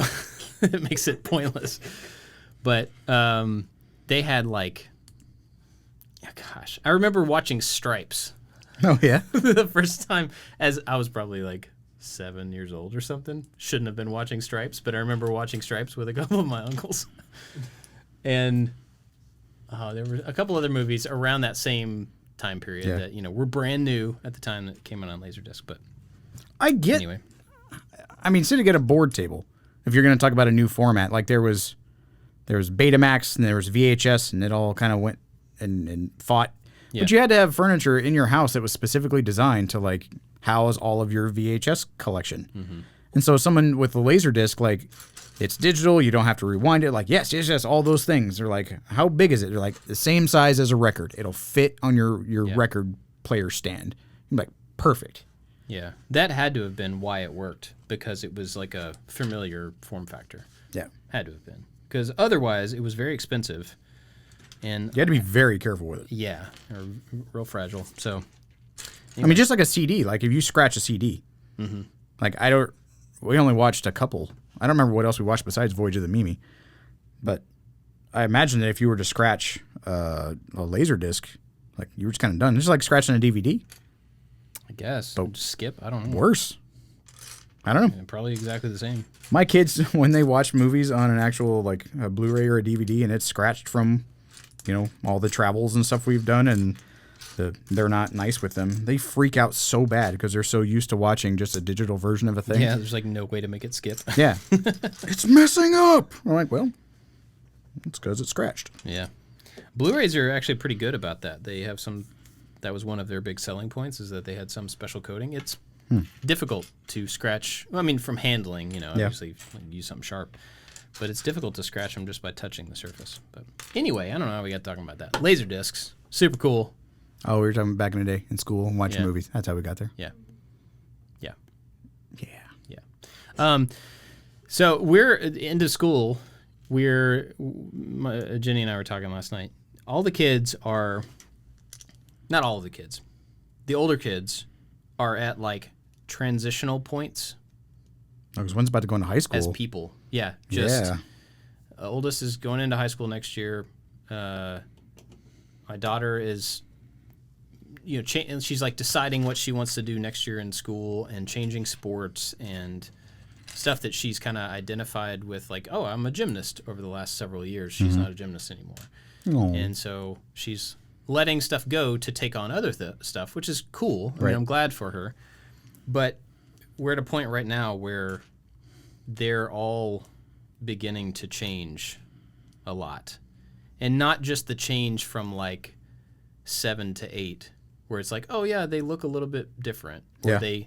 [SPEAKER 1] it makes it pointless. But they had like, gosh, I remember watching Stripes
[SPEAKER 2] Oh, yeah?
[SPEAKER 1] the first time as I was probably like 7 years old or something. Shouldn't have been watching Stripes, but I remember watching Stripes with a couple of my uncles. And there were a couple other movies around that same time period
[SPEAKER 2] Yeah.
[SPEAKER 1] that, were brand new at the time that came out on Laserdisc. But
[SPEAKER 2] I get,
[SPEAKER 1] anyway,
[SPEAKER 2] I mean, say to get a board table, if you're going to talk about a new format, like there was Betamax and there was VHS, and it all kind of went and fought.
[SPEAKER 1] Yeah.
[SPEAKER 2] But you had to have furniture in your house that was specifically designed to like house all of your VHS collection.
[SPEAKER 1] Mm-hmm.
[SPEAKER 2] And so someone with a Laserdisc, like it's digital, you don't have to rewind it. Like yes, all those things. They're like, how big is it? They're like the same size as a record. It'll fit on your record player stand. I'm like, perfect.
[SPEAKER 1] yeah, that had to have been why it worked, because it was like a familiar form factor.
[SPEAKER 2] Yeah.
[SPEAKER 1] Had to have been, because otherwise it was very expensive, and
[SPEAKER 2] You had to be very careful with it.
[SPEAKER 1] yeah, or real fragile. So
[SPEAKER 2] I mean, just like a CD. Like if you scratch a CD, like we only watched a couple. I don't remember what else we watched besides Voyage of the Mimi. But I imagine that if you were to scratch a Laserdisc, like you were just kind of done. It's just like scratching a DVD.
[SPEAKER 1] I guess just skip. I don't know.
[SPEAKER 2] Worse. I don't know.
[SPEAKER 1] And probably exactly the same.
[SPEAKER 2] My kids, when they watch movies on an actual like a Blu-ray or a DVD, and it's scratched from, all the travels and stuff we've done, and they're not nice with them, they freak out so bad because they're so used to watching just a digital version of a thing.
[SPEAKER 1] Yeah, there's like no way to make it skip.
[SPEAKER 2] Yeah. It's messing up. I'm like, well, it's because it's scratched.
[SPEAKER 1] Yeah. Blu-rays are actually pretty good about that. They have some. That was one of their big selling points, is that they had some special coating. It's difficult to scratch. Well, I mean, from handling, obviously use something sharp, but it's difficult to scratch them just by touching the surface. But anyway, I don't know how we got talking about that. Laserdiscs, super cool.
[SPEAKER 2] Oh, we were talking back in the day in school and watching
[SPEAKER 1] Yeah.
[SPEAKER 2] movies. That's how we got there.
[SPEAKER 1] Yeah.
[SPEAKER 2] Yeah.
[SPEAKER 1] So we're into school. Jenny and I were talking last night. All the kids are, not all of the kids, the older kids are at like transitional points
[SPEAKER 2] Because one's about to go into high school.
[SPEAKER 1] as people. Yeah. Just
[SPEAKER 2] yeah.
[SPEAKER 1] oldest is going into high school next year. My daughter is, and she's like deciding what she wants to do next year in school and changing sports and stuff that she's kind of identified with, like, oh, I'm a gymnast over the last several years. She's not a gymnast anymore.
[SPEAKER 2] Oh.
[SPEAKER 1] And so she's letting stuff go to take on other stuff, which is cool. I
[SPEAKER 2] Right.
[SPEAKER 1] mean, I'm glad for her. But we're at a point right now where they're all beginning to change a lot. And not just the change from like 7 to 8, where it's like, oh yeah, they look a little bit different. Or
[SPEAKER 2] Yeah.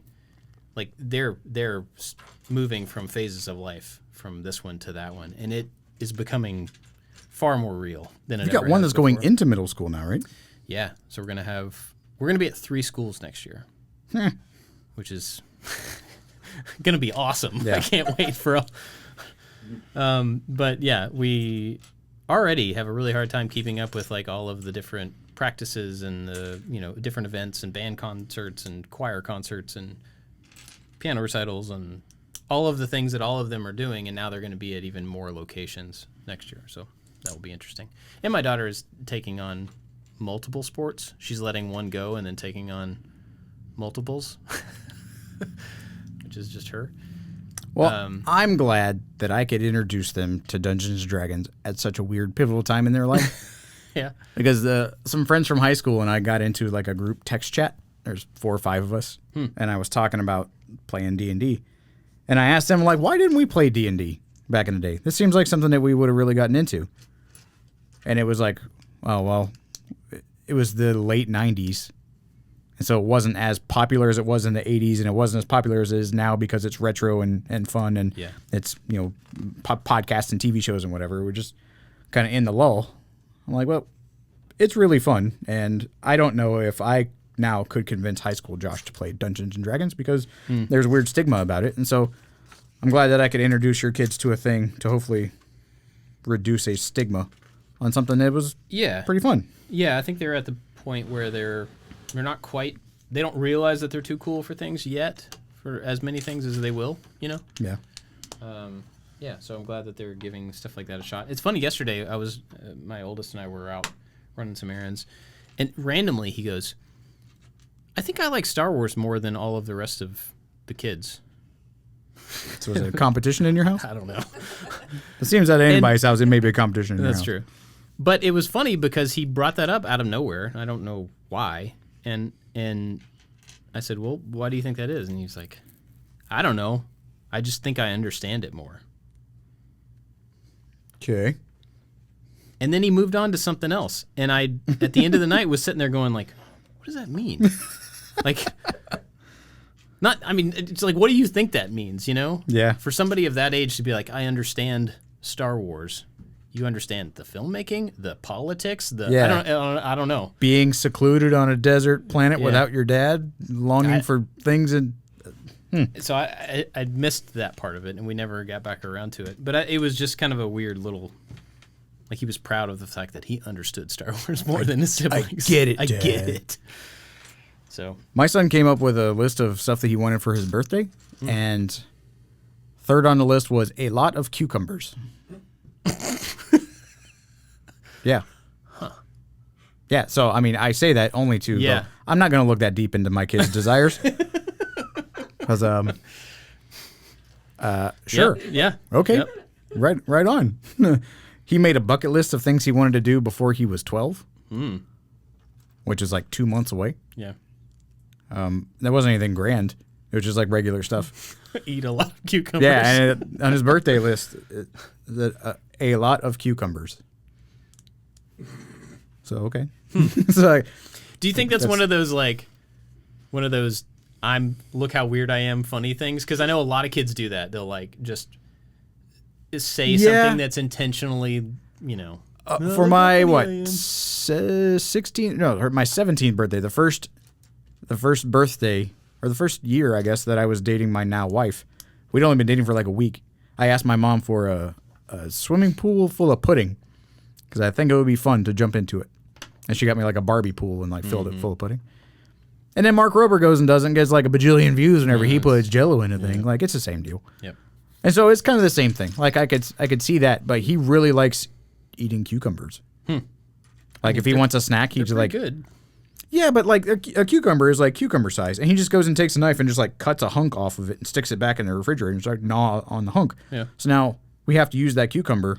[SPEAKER 1] they're moving from phases of life from this one to that one. And it is becoming far more real than it
[SPEAKER 2] You got
[SPEAKER 1] ever
[SPEAKER 2] one
[SPEAKER 1] has
[SPEAKER 2] that's going
[SPEAKER 1] before.
[SPEAKER 2] into middle school now, right?
[SPEAKER 1] Yeah. So we're gonna be at 3 schools next year. Which is gonna be awesome.
[SPEAKER 2] Yeah.
[SPEAKER 1] I can't wait for all. But yeah, we already have a really hard time keeping up with like all of the different practices and the different events and band concerts and choir concerts and piano recitals and all of the things that all of them are doing, and now they're going to be at even more locations next year. So that will be interesting. And my daughter is taking on multiple sports. She's letting one go and then taking on multiples, which is just her.
[SPEAKER 2] Well, I'm glad that I could introduce them to Dungeons & Dragons at such a weird, pivotal time in their life.
[SPEAKER 1] Yeah.
[SPEAKER 2] Because some friends from high school and I got into like a group text chat. There's 4 or 5 of us. And I was talking about playing D&D. And I asked them, like, why didn't we play D&D back in the day? This seems like something that we would have really gotten into. And it was like, oh, well, it was the late 90s. And so it wasn't as popular as it was in the 80s, and it wasn't as popular as it is now because it's retro and fun, and it's, podcasts and TV shows and whatever. We're just kind of in the lull. I'm like, well, it's really fun, and I don't know if I now could convince high school Josh to play Dungeons and Dragons because there's a weird stigma about it. And so I'm glad that I could introduce your kids to a thing to hopefully reduce a stigma on something that was pretty fun.
[SPEAKER 1] Yeah, I think they're at the point where they're not quite, they don't realize that they're too cool for things yet, for as many things as they will,
[SPEAKER 2] Yeah.
[SPEAKER 1] Yeah, so I'm glad that they're giving stuff like that a shot. It's funny, yesterday I was, my oldest and I were out running some errands, and randomly he goes, I think I like Star Wars more than all of the rest of the kids.
[SPEAKER 2] So is it a competition in your house?
[SPEAKER 1] I don't know.
[SPEAKER 2] It seems that at anybody's house, it may be a competition in your house.
[SPEAKER 1] That's true. But it was funny because he brought that up out of nowhere. I don't know why. And I said, well, why do you think that is? And he's like, I don't know. I just think I understand it more.
[SPEAKER 2] Okay.
[SPEAKER 1] And then he moved on to something else. And I, at the end of the night, was sitting there going like, what does that mean? It's like, what do you think that means,
[SPEAKER 2] Yeah.
[SPEAKER 1] For somebody of that age to be like, I understand Star Wars. You understand the filmmaking, the politics, I don't know.
[SPEAKER 2] Being secluded on a desert planet without your dad, longing for things and...
[SPEAKER 1] So I missed that part of it, and we never got back around to it. But it was just kind of a weird little... Like, he was proud of the fact that he understood Star Wars more than his siblings.
[SPEAKER 2] I get it,
[SPEAKER 1] I
[SPEAKER 2] Dad.
[SPEAKER 1] get it. So
[SPEAKER 2] my son came up with a list of stuff that he wanted for his birthday, and third on the list was a lot of cucumbers. Yeah.
[SPEAKER 1] Huh.
[SPEAKER 2] Yeah, so, I say that only to... go, I'm not going to look that deep into my kids' desires. Because, sure.
[SPEAKER 1] Yep. Yeah.
[SPEAKER 2] Okay.
[SPEAKER 1] Yep.
[SPEAKER 2] Right on. He made a bucket list of things he wanted to do before he was 12, which is like 2 months away.
[SPEAKER 1] Yeah.
[SPEAKER 2] That wasn't anything grand. It was just like regular stuff.
[SPEAKER 1] Eat a lot of cucumbers.
[SPEAKER 2] Yeah, and on his birthday list, a lot of cucumbers. So, okay. So,
[SPEAKER 1] do you think that's one of those look how weird I am funny things? Because I know a lot of kids do that. They'll just say something that's intentionally,
[SPEAKER 2] for my 17th birthday, the first birthday, or the first year, I guess, that I was dating my now wife. We'd only been dating for like a week. I asked my mom for a swimming pool full of pudding because I think it would be fun to jump into it. And she got me like a Barbie pool and filled it full of pudding. And then Mark Rober goes and does it and gets like a bajillion views whenever he puts Jell-O in a thing. Like, it's the same deal.
[SPEAKER 1] Yep.
[SPEAKER 2] And so it's kind of the same thing. Like, I could see that, but he really likes eating cucumbers. Like, if he wants a snack, he's like...
[SPEAKER 1] good.
[SPEAKER 2] Yeah, but like a cucumber is like cucumber size, and he just goes and takes a knife and just like cuts a hunk off of it and sticks it back in the refrigerator and starts gnaw on the hunk.
[SPEAKER 1] Yeah.
[SPEAKER 2] So now we have to use that cucumber.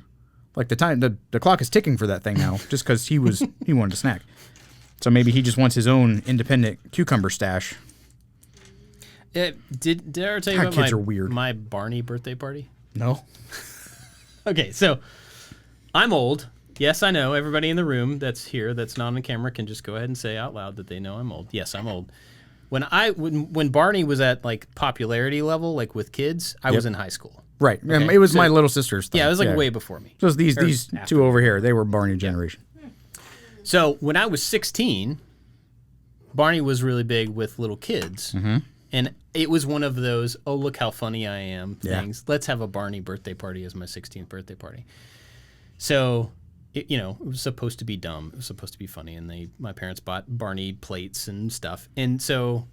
[SPEAKER 2] Like the clock is ticking for that thing now, just because he wanted a snack. So maybe he just wants his own independent cucumber stash.
[SPEAKER 1] Did I ever tell you
[SPEAKER 2] God,
[SPEAKER 1] about
[SPEAKER 2] kids are weird.
[SPEAKER 1] my Barney birthday party?
[SPEAKER 2] No.
[SPEAKER 1] Okay, so I'm old. Yes, I know. Everybody in the room that's here that's not on the camera can just go ahead and say out loud that they know I'm old. Yes, I'm old. When Barney was at like popularity level, like with kids, I was in high school.
[SPEAKER 2] Right.
[SPEAKER 1] Okay.
[SPEAKER 2] It was my little sister's thing.
[SPEAKER 1] Yeah, it was like way before me.
[SPEAKER 2] So these
[SPEAKER 1] after.
[SPEAKER 2] two over here, they were Barney generation.
[SPEAKER 1] So when I was 16, Barney was really big with little kids. Mm-hmm. And it was one of those, oh, look how funny I am things. Let's have a Barney birthday party as my 16th birthday party. So, it was supposed to be dumb. It was supposed to be funny. And my parents bought Barney plates and stuff. And so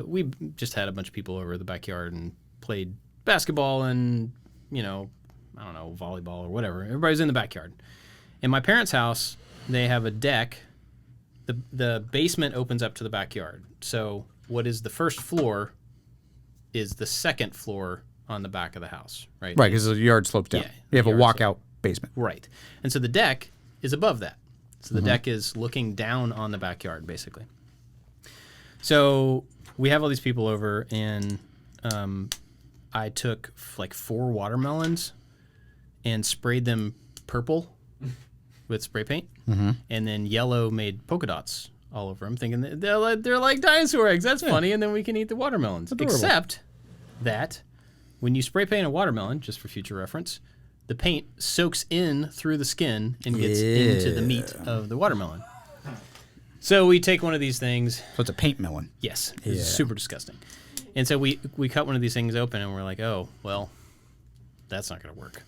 [SPEAKER 1] we just had a bunch of people over the backyard and played basketball and, volleyball or whatever. Everybody's in the backyard. In my parents' house, they have a deck. The basement opens up to the backyard. So what is the first floor is the second floor on the back of the house, right?
[SPEAKER 2] Right, because the yard slopes down.
[SPEAKER 1] Yeah,
[SPEAKER 2] you have a
[SPEAKER 1] yard
[SPEAKER 2] walkout basement.
[SPEAKER 1] Right. And so the deck is above that. So the deck is looking down on the backyard, basically. So we have all these people over, and I took like 4 watermelons and sprayed them purple with spray paint, and then yellow made polka dots all over them, thinking that they're like dinosaur eggs. That's funny, and then we can eat the watermelons.
[SPEAKER 2] Adorable.
[SPEAKER 1] Except that when you spray paint a watermelon, just for future reference, the paint soaks in through the skin and gets into the meat of the watermelon. So we take one of these things.
[SPEAKER 2] So it's a paint melon.
[SPEAKER 1] Yes, it's super disgusting. And so we cut one of these things open, and we're like, oh, well, that's not going to work.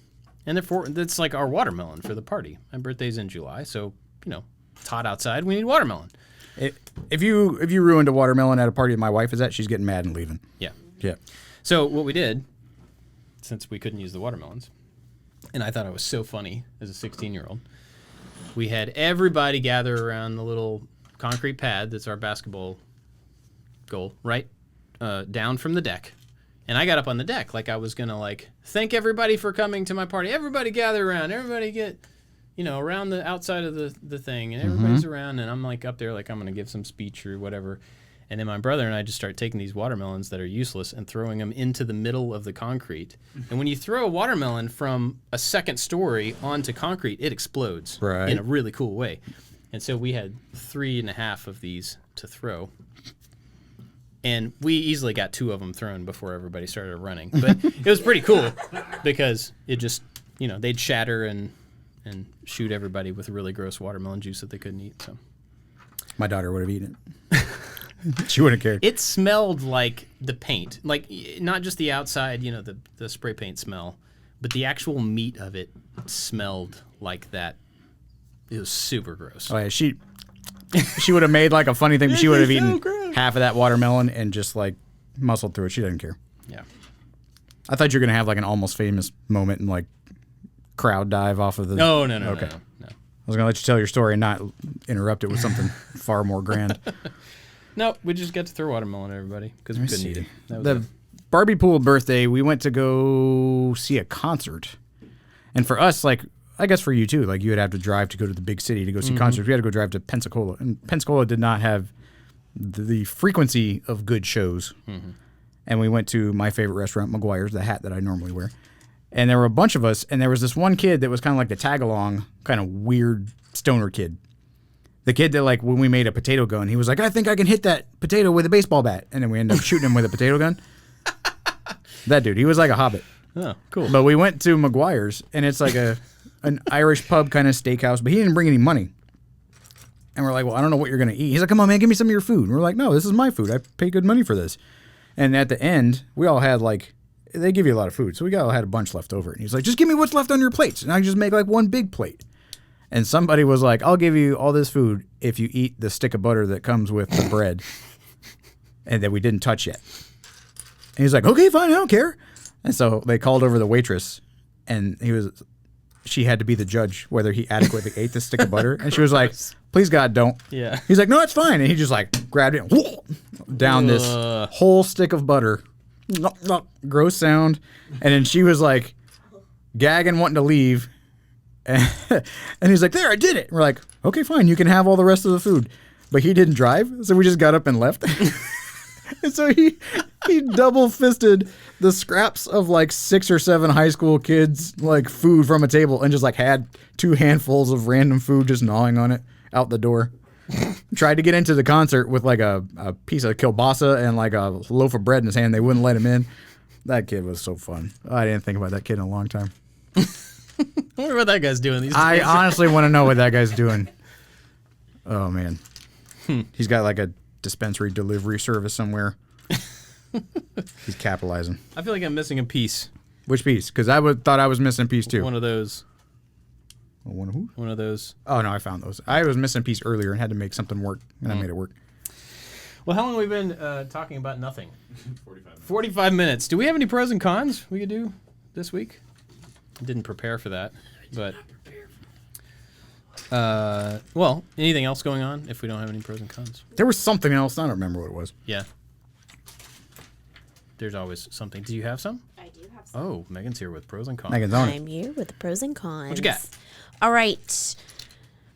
[SPEAKER 1] And therefore, that's like our watermelon for the party. My birthday's in July, so, it's hot outside. We need watermelon.
[SPEAKER 2] If you ruined a watermelon at a party that my wife is at, she's getting mad and leaving.
[SPEAKER 1] Yeah.
[SPEAKER 2] Yeah.
[SPEAKER 1] So what we did, since we couldn't use the watermelons, and I thought it was so funny as a 16-year-old, we had everybody gather around the little concrete pad that's our basketball goal, right down from the deck. And I got up on the deck like I was going to, thank everybody for coming to my party. Everybody gather around. Everybody get, around the outside of the thing. And everybody's around. And I'm, up there like I'm going to give some speech or whatever. And then my brother and I just start taking these watermelons that are useless and throwing them into the middle of the concrete. And when you throw a watermelon from a second story onto concrete, it explodes in a really cool way. And so we had 3.5 of these to throw. And we easily got 2 of them thrown before everybody started running. But it was pretty cool because it just, they'd shatter and shoot everybody with really gross watermelon juice that they couldn't eat. So
[SPEAKER 2] My daughter would have eaten it. She wouldn't have cared.
[SPEAKER 1] it smelled like the paint, like not just the outside, the spray paint smell, but the actual meat of it smelled like that. It was super gross.
[SPEAKER 2] Oh, yeah, she would have made a funny thing, but she would have eaten half of that watermelon and just muscled through it. She doesn't care.
[SPEAKER 1] Yeah.
[SPEAKER 2] I thought you were gonna have an Almost Famous moment and crowd dive off of the.
[SPEAKER 1] No.
[SPEAKER 2] Okay.
[SPEAKER 1] No.
[SPEAKER 2] I was gonna let you tell your story and not interrupt it with something far more grand.
[SPEAKER 1] No, we just got to throw watermelon at everybody because we couldn't eat it. That was
[SPEAKER 2] The
[SPEAKER 1] it.
[SPEAKER 2] Barbie Pool birthday, we went to go see a concert, and for us, I guess for you too, you would have to drive to go to the big city to go see concerts. We had to go drive to Pensacola, and Pensacola did not have the frequency of good shows. And we went to my favorite restaurant, McGuire's, the hat that I normally wear. And there were a bunch of us, and there was this one kid that was kind of like the tag-along, kind of weird stoner kid. The kid that, when we made a potato gun, he was like, I think I can hit that potato with a baseball bat. And then we ended up shooting him with a potato gun. That dude, he was like a hobbit.
[SPEAKER 1] Oh, cool.
[SPEAKER 2] But we went to McGuire's, and it's an Irish pub kind of steakhouse, but he didn't bring any money. And we're like, well, I don't know what you're going to eat. He's like, come on, man, give me some of your food. And we're like, no, this is my food. I pay good money for this. And at the end, we all had they give you a lot of food. So we all had a bunch left over. And he's like, just give me what's left on your plates. And I just make one big plate. And somebody was like, I'll give you all this food if you eat the stick of butter that comes with the bread and that we didn't touch yet. And he's like, okay, fine, I don't care. And so they called over the waitress, and she had to be the judge whether he adequately ate the stick of butter. And she was like, please, God, don't.
[SPEAKER 1] Yeah.
[SPEAKER 2] He's like, no, it's fine. And he just grabbed it down this whole stick of butter. Gross sound. And then she was gagging, wanting to leave. And he's like, there, I did it. And we're like, okay, fine. You can have all the rest of the food. But he didn't drive. So we just got up and left. And so he double fisted the scraps of 6 or 7 high school kids food from a table and just had 2 handfuls of random food just gnawing on it out the door. Tried to get into the concert with a piece of kielbasa and a loaf of bread in his hand. They wouldn't let him in. That kid was so fun. I didn't think about that kid in a long time.
[SPEAKER 1] I wonder what that guy's doing these days.
[SPEAKER 2] I honestly want to know what that guy's doing. Oh, man. He's got a dispensary delivery service somewhere. He's capitalizing.
[SPEAKER 1] I feel like I'm missing a piece.
[SPEAKER 2] Which piece? Because I thought I was missing a piece too.
[SPEAKER 1] One of those.
[SPEAKER 2] One of who?
[SPEAKER 1] One of those.
[SPEAKER 2] Oh, no, I found those. I was missing a piece earlier and had to make something work, and I made it work.
[SPEAKER 1] Well, how long have we been talking about nothing?
[SPEAKER 3] 45 minutes.
[SPEAKER 1] 45 minutes. Do we have any pros and cons we could do this week? I didn't prepare for that, but well, anything else going on if we don't have any pros and cons?
[SPEAKER 2] There was something else. I don't remember what it was.
[SPEAKER 1] Yeah. There's always something. Do you have some?
[SPEAKER 4] I do have some.
[SPEAKER 1] Oh, Megan's here with pros and cons.
[SPEAKER 2] Megan's on it.
[SPEAKER 4] I'm here with the pros and cons.
[SPEAKER 1] What you got?
[SPEAKER 4] All right.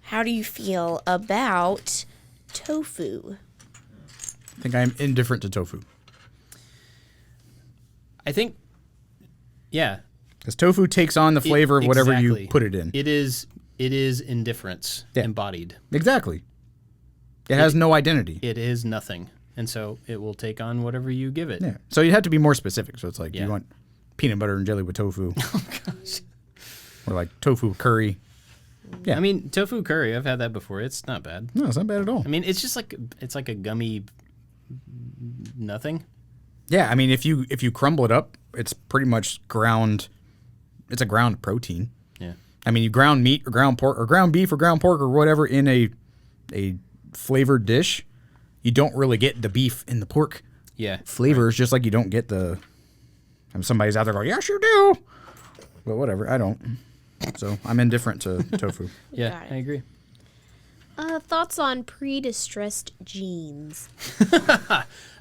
[SPEAKER 4] How do you feel about tofu?
[SPEAKER 2] I think I'm indifferent to tofu.
[SPEAKER 1] I think, yeah.
[SPEAKER 2] Because tofu takes on the flavor of whatever
[SPEAKER 1] Exactly.
[SPEAKER 2] you put it in.
[SPEAKER 1] It is indifference
[SPEAKER 2] Yeah.
[SPEAKER 1] embodied.
[SPEAKER 2] Exactly. It has no identity.
[SPEAKER 1] It is nothing. And so it will take on whatever you give it.
[SPEAKER 2] Yeah. So you have to be more specific. So it's like,
[SPEAKER 1] Yeah.
[SPEAKER 2] you want peanut butter and jelly with tofu.
[SPEAKER 1] Oh, gosh.
[SPEAKER 2] Or like tofu curry. Yeah.
[SPEAKER 1] I mean, tofu curry, I've had that before. It's not bad.
[SPEAKER 2] No, it's not bad at all.
[SPEAKER 1] I mean, it's just like, it's like a gummy nothing.
[SPEAKER 2] Yeah, I mean, if you crumble it up, it's pretty much ground. It's a ground protein.
[SPEAKER 1] Yeah.
[SPEAKER 2] I mean, you ground meat or ground pork or ground beef or ground pork or whatever in a flavored dish. You don't really get the beef and the pork
[SPEAKER 1] Yeah.
[SPEAKER 2] flavors, just like you don't get the. And somebody's out there going, "Yes, you do," but whatever, I don't. So I'm indifferent to tofu.
[SPEAKER 1] Yeah,
[SPEAKER 4] Got it.
[SPEAKER 1] I agree.
[SPEAKER 4] Thoughts on pre-distressed jeans?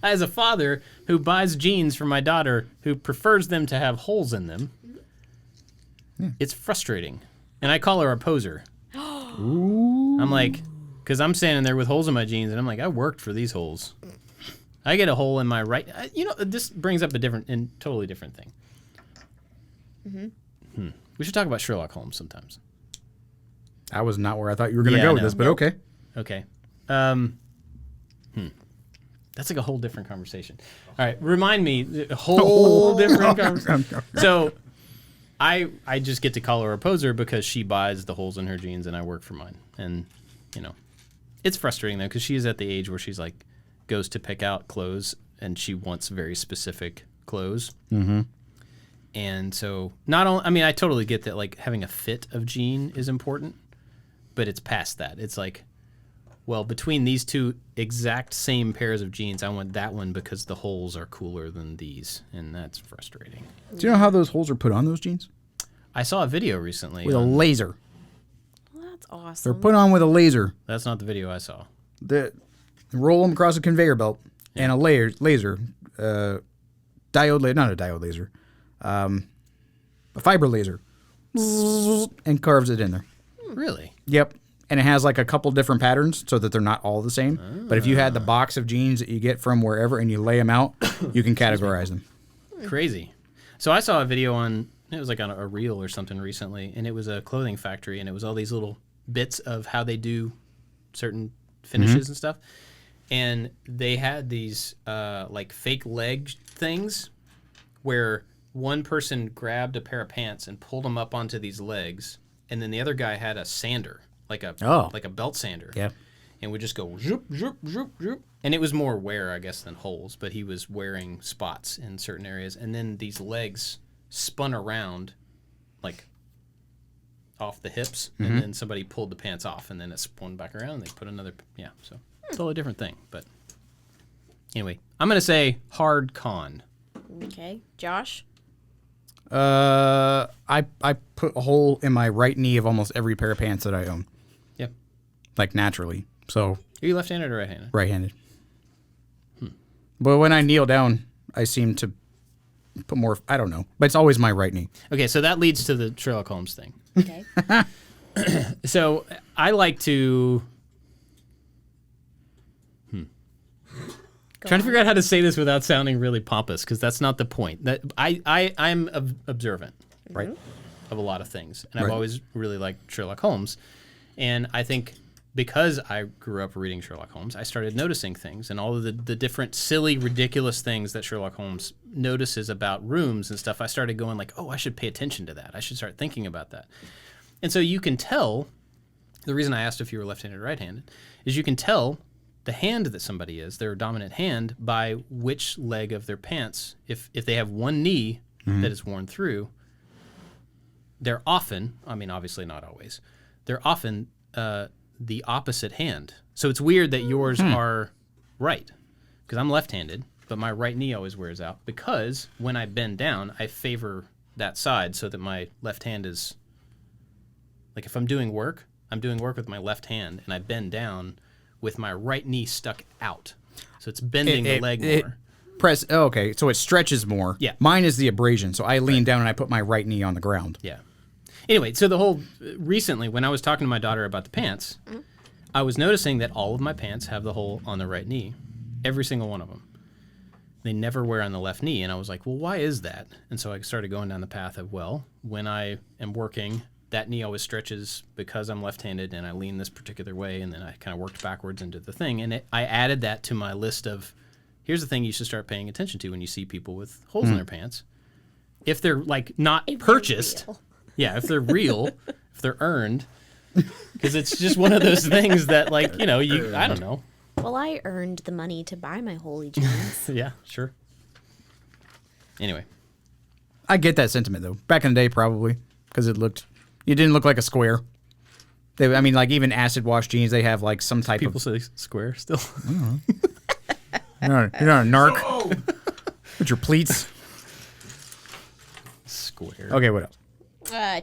[SPEAKER 1] As a father who buys jeans for my daughter who prefers them to have holes in them, it's frustrating. And I call her a poser. I'm like, because I'm standing there with holes in my jeans, and I'm like, I worked for these holes. I get a hole in my right. This brings up a totally different thing. We should talk about Sherlock Holmes sometimes.
[SPEAKER 2] That was not where I thought you were going to
[SPEAKER 1] Yeah,
[SPEAKER 2] go
[SPEAKER 1] I
[SPEAKER 2] with
[SPEAKER 1] know.
[SPEAKER 2] this, but okay.
[SPEAKER 1] Okay. That's like a whole different conversation. All right, remind me, a whole different conversation. So, I just get to call her a poser because she buys the holes in her jeans and I work for mine. And, it's frustrating though because she is at the age where she's like, goes to pick out clothes and she wants very specific clothes. Mm-hmm. And so, not only, I mean, I totally get that like having a fit of jean is important, but it's past that. It's like, well, between these two exact same pairs of jeans, I want that one because the holes are cooler than these, and that's frustrating.
[SPEAKER 2] Do you know how those holes are put on those jeans?
[SPEAKER 1] I saw a video recently.
[SPEAKER 2] With a laser.
[SPEAKER 4] Well, that's
[SPEAKER 2] They're
[SPEAKER 4] awesome.
[SPEAKER 2] put on with a laser.
[SPEAKER 1] That's not the video I saw.
[SPEAKER 2] Roll them across a conveyor belt and a laser, not a diode laser, a fiber laser, and carves it in there.
[SPEAKER 1] Really?
[SPEAKER 2] Yep. And it has like a couple different patterns so that they're not all the same. But if you had the box of jeans that you get from wherever and you lay them out, you can categorize them.
[SPEAKER 1] Crazy. So I saw a video it was like on a reel or something recently, and it was a clothing factory, and it was all these little bits of how they do certain finishes and stuff. And they had these like fake leg things where one person grabbed a pair of pants and pulled them up onto these legs, and then the other guy had a sander, like a belt sander.
[SPEAKER 2] Yeah.
[SPEAKER 1] And would just go zoop, zoop, zoop, zoop. And it was more wear, I guess, than holes, but he was wearing spots in certain areas. And then these legs spun around, like, off the hips, and then somebody pulled the pants off, and then it spun back around, and they put another, so totally different thing. But anyway, I'm going to say hard con.
[SPEAKER 4] Okay, Josh.
[SPEAKER 2] I put a hole in my right knee of almost every pair of pants that I own,
[SPEAKER 1] Yep.
[SPEAKER 2] like naturally. So
[SPEAKER 1] Are you left-handed or right-handed?
[SPEAKER 2] right-handed. But when I kneel down, I seem to put more. I don't know, but it's always my right knee.
[SPEAKER 1] Okay, so that leads to the Sherlock Holmes thing.
[SPEAKER 4] Okay.
[SPEAKER 1] So I like to... Trying to figure out how to say this without sounding really pompous, because that's not the point. That I'm observant, right, of a lot of things, and I've
[SPEAKER 2] Right.
[SPEAKER 1] always really liked Sherlock Holmes, and I think because I grew up reading Sherlock Holmes, I started noticing things and all of the different silly, ridiculous things that Sherlock Holmes notices about rooms and stuff. I started going like, oh, I should pay attention to that. I should start thinking about that. And so you can tell. The reason I asked if you were left-handed or right-handed is you can tell the hand that somebody is, their dominant hand, by which leg of their pants. If they have one knee that is worn through, they're often, I mean, obviously not always, they're often the opposite hand. So it's weird that yours are right, because I'm left-handed, but my right knee always wears out, because when I bend down, I favor that side so that my left hand is, like if I'm doing work with my left hand, and I bend down with my right knee stuck out. So it's bending the leg more.
[SPEAKER 2] Okay, so it stretches more.
[SPEAKER 1] Yeah.
[SPEAKER 2] Mine is the abrasion, so I lean down and I put my right knee on the ground.
[SPEAKER 1] Yeah. Anyway, so recently when I was talking to my daughter about the pants, I was noticing that all of my pants have the hole on the right knee. Every single one of them. They never wear on the left knee. And I was like, well, why is that? And so I started going down the path of, well, when I am working that knee always stretches because I'm left-handed and I lean this particular way, and then I kind of worked backwards into the thing. And I added that to my list of, here's the thing you should start paying attention to when you see people with holes in their pants. If they're like not
[SPEAKER 4] If they're
[SPEAKER 1] purchased,
[SPEAKER 4] real.
[SPEAKER 1] yeah, if they're real, if they're earned, because it's just one of those things that like, you know, I don't know.
[SPEAKER 4] Well, I earned the money to buy my holy jeans.
[SPEAKER 1] Yeah, sure. Anyway,
[SPEAKER 2] I get that sentiment though. Back in the day, probably because it didn't look like a square. I mean, like even acid wash jeans, they have like some type
[SPEAKER 1] people
[SPEAKER 2] of.
[SPEAKER 1] say square still.
[SPEAKER 2] You're not a narc with your pleats.
[SPEAKER 1] Square.
[SPEAKER 2] Okay, what else?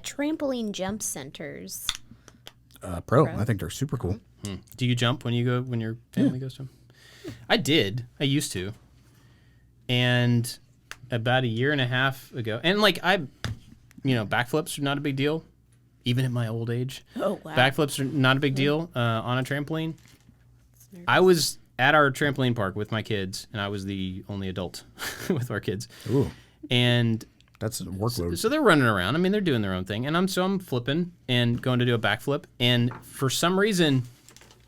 [SPEAKER 4] Trampoline jump centers.
[SPEAKER 2] Pro. I think they're super cool.
[SPEAKER 1] Do you jump when your family goes to them? I did. I used to. And about a year and a half ago, and like backflips are not a big deal, even at my old age.
[SPEAKER 4] Oh, wow.
[SPEAKER 1] Backflips are not a big deal on a trampoline. I was at our trampoline park with my kids, and I was the only adult with our kids.
[SPEAKER 2] Ooh,
[SPEAKER 1] And
[SPEAKER 2] that's a workload.
[SPEAKER 1] so they're running around. I mean, they're doing their own thing, and I'm flipping and going to do a backflip, and for some reason,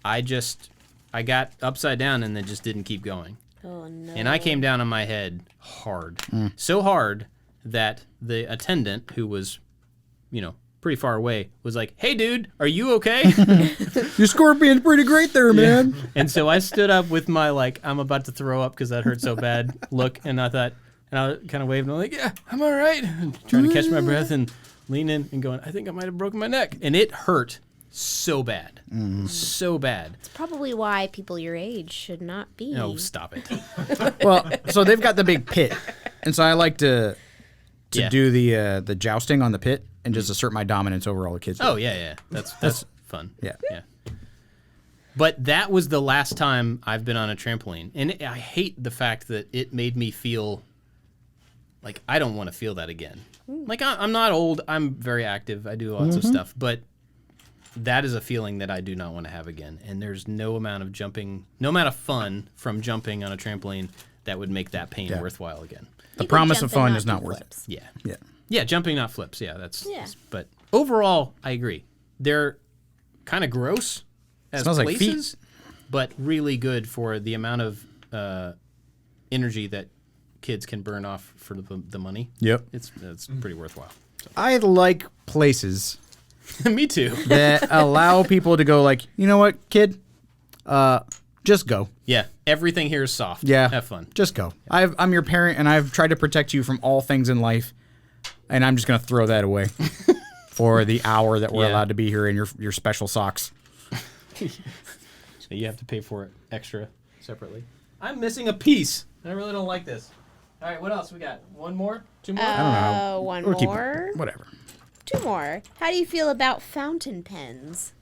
[SPEAKER 1] I got upside down and then just didn't keep going.
[SPEAKER 4] Oh, no.
[SPEAKER 1] And I came down on my head hard. So hard that the attendant, who was, pretty far away, was like, "Hey, dude, are you okay?"
[SPEAKER 2] Your scorpion's pretty great there, man.
[SPEAKER 1] And so I stood up with my, I'm about to throw up because that hurt so bad look. And I thought, and I kind of waved, and I'm like, "Yeah, I'm all right." And trying to catch my breath and lean in and going, "I think I might have broken my neck." And it hurt so bad. So bad.
[SPEAKER 4] It's probably why people your age should not be.
[SPEAKER 1] No, stop it.
[SPEAKER 2] Well, so they've got the big pit, and so I like to
[SPEAKER 1] Yeah.
[SPEAKER 2] do the jousting on the pit and just assert my dominance over all the kids.
[SPEAKER 1] Oh, yeah. That's fun.
[SPEAKER 2] Yeah.
[SPEAKER 1] Yeah. But that was the last time I've been on a trampoline. And I hate the fact that it made me feel like I don't want to feel that again. Like, I'm not old. I'm very active. I do lots of stuff. But that is a feeling that I do not want to have again. And there's no amount of fun from jumping on a trampoline that would make that pain worthwhile again.
[SPEAKER 2] The
[SPEAKER 4] You can
[SPEAKER 2] promise
[SPEAKER 4] jump
[SPEAKER 2] of
[SPEAKER 4] and
[SPEAKER 2] fun
[SPEAKER 4] not
[SPEAKER 2] is
[SPEAKER 4] do
[SPEAKER 2] not worth it.
[SPEAKER 4] flips.
[SPEAKER 1] Yeah.
[SPEAKER 2] Yeah.
[SPEAKER 1] Yeah, jumping, not flips. Yeah, that's.
[SPEAKER 4] Yeah.
[SPEAKER 1] But overall, I agree. They're kind of gross as
[SPEAKER 2] Smells like feet.
[SPEAKER 1] places, but really good for the amount of energy that kids can burn off for the money.
[SPEAKER 2] Yep.
[SPEAKER 1] It's pretty worthwhile.
[SPEAKER 2] I like places
[SPEAKER 1] So. Me too.
[SPEAKER 2] that allow people to go like, you know what, kid? Just go.
[SPEAKER 1] Yeah, everything here is soft.
[SPEAKER 2] Yeah.
[SPEAKER 1] Have fun.
[SPEAKER 2] Just go. I'm your parent, and I've tried to protect you from all things in life, and I'm just going to throw that away for the hour that we're
[SPEAKER 1] Yeah.
[SPEAKER 2] allowed to be here in your special socks.
[SPEAKER 1] So you have to pay for it extra separately. I'm missing a piece. I really don't like this. All right, what else we got? One more? Two more?
[SPEAKER 2] I don't know.
[SPEAKER 4] One
[SPEAKER 2] We'll keep-
[SPEAKER 4] more.
[SPEAKER 2] whatever.
[SPEAKER 4] Two more. How do you feel about fountain pens?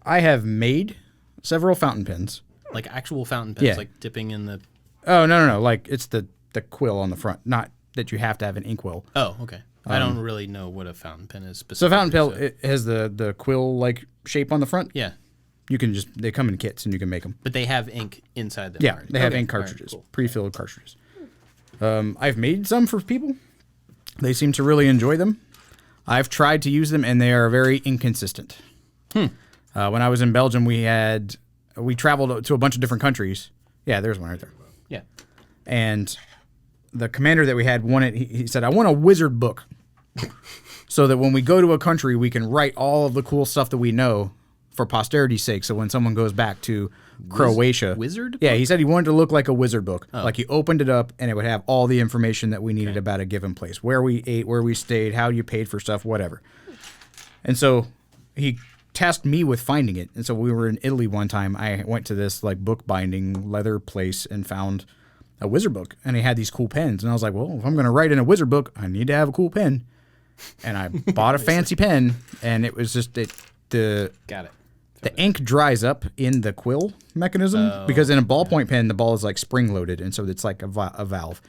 [SPEAKER 2] I have made several fountain pens.
[SPEAKER 1] Like actual fountain pens,
[SPEAKER 2] Yeah.
[SPEAKER 1] like dipping in the...
[SPEAKER 2] Oh, no. Like, it's the quill on the front, not that you have to have an inkwell.
[SPEAKER 1] Oh, okay. I don't really know what a fountain pen is
[SPEAKER 2] So
[SPEAKER 1] specifically.
[SPEAKER 2] fountain pen, it has the quill like shape on the front.
[SPEAKER 1] Yeah,
[SPEAKER 2] You can they come in kits and you can make them.
[SPEAKER 1] but they have ink inside them.
[SPEAKER 2] Yeah,
[SPEAKER 1] right?
[SPEAKER 2] they have
[SPEAKER 1] Okay,
[SPEAKER 2] ink
[SPEAKER 1] all right,
[SPEAKER 2] cartridges,
[SPEAKER 1] cool.
[SPEAKER 2] pre-filled cartridges. I've made some for people. They seem to really enjoy them. I've tried to use them, and they are very inconsistent. When I was in Belgium, we traveled to a bunch of different countries. Yeah, there's one right there.
[SPEAKER 1] Yeah.
[SPEAKER 2] And the commander that we had wanted, he said, "I want a wizard book, so that when we go to a country, we can write all of the cool stuff that we know for posterity's sake. So when someone goes back to Croatia,
[SPEAKER 1] wizard
[SPEAKER 2] yeah, he said he wanted to look like a wizard book. Like you opened it up and it would have all the information that we needed about a given place, where we ate, where we stayed, how you paid for stuff, whatever. And so he tasked me with finding it. And so we were in Italy one time. I went to this like bookbinding leather place and found a wizard book, and he had these cool pens. And I was like, well, if I'm going to write in a wizard book, I need to have a cool pen. And I bought a fancy pen, and it was just the
[SPEAKER 1] Got it.
[SPEAKER 2] ink dries up in the quill mechanism because in a ballpoint pen, the ball is like spring loaded, and so it's like a valve.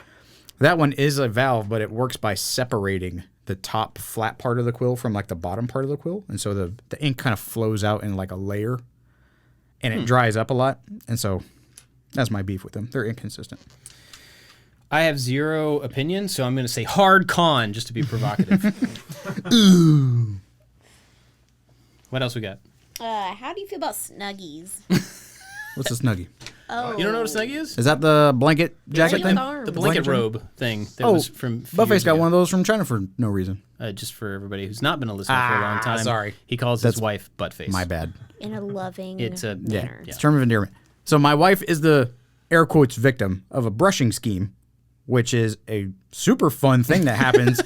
[SPEAKER 2] That one is a valve, but it works by separating the top flat part of the quill from like the bottom part of the quill, and so the ink kind of flows out in like a layer, and it dries up a lot, and so that's my beef with them. They're inconsistent.
[SPEAKER 1] I have zero opinion, so I'm going to say hard con just to be provocative. What else we got?
[SPEAKER 4] How do you feel about Snuggies?
[SPEAKER 2] What's a Snuggie?
[SPEAKER 4] Oh,
[SPEAKER 1] You don't know what a Snuggie is?
[SPEAKER 2] Is that the blanket jacket
[SPEAKER 4] with
[SPEAKER 2] thing?
[SPEAKER 4] arms.
[SPEAKER 1] The blanket
[SPEAKER 2] Blanket
[SPEAKER 1] robe thing that
[SPEAKER 2] Oh,
[SPEAKER 1] was from a few
[SPEAKER 2] Buffet's
[SPEAKER 1] years
[SPEAKER 2] got
[SPEAKER 1] ago.
[SPEAKER 2] one of those from China for no reason.
[SPEAKER 1] Just for everybody who's not been a listener for a long time.
[SPEAKER 2] sorry.
[SPEAKER 1] He calls his wife Buttface.
[SPEAKER 2] My bad.
[SPEAKER 4] in a loving
[SPEAKER 1] It's a
[SPEAKER 4] manner.
[SPEAKER 2] It's a term of endearment. So my wife is the air quotes victim of a brushing scheme, which is a super fun thing that happens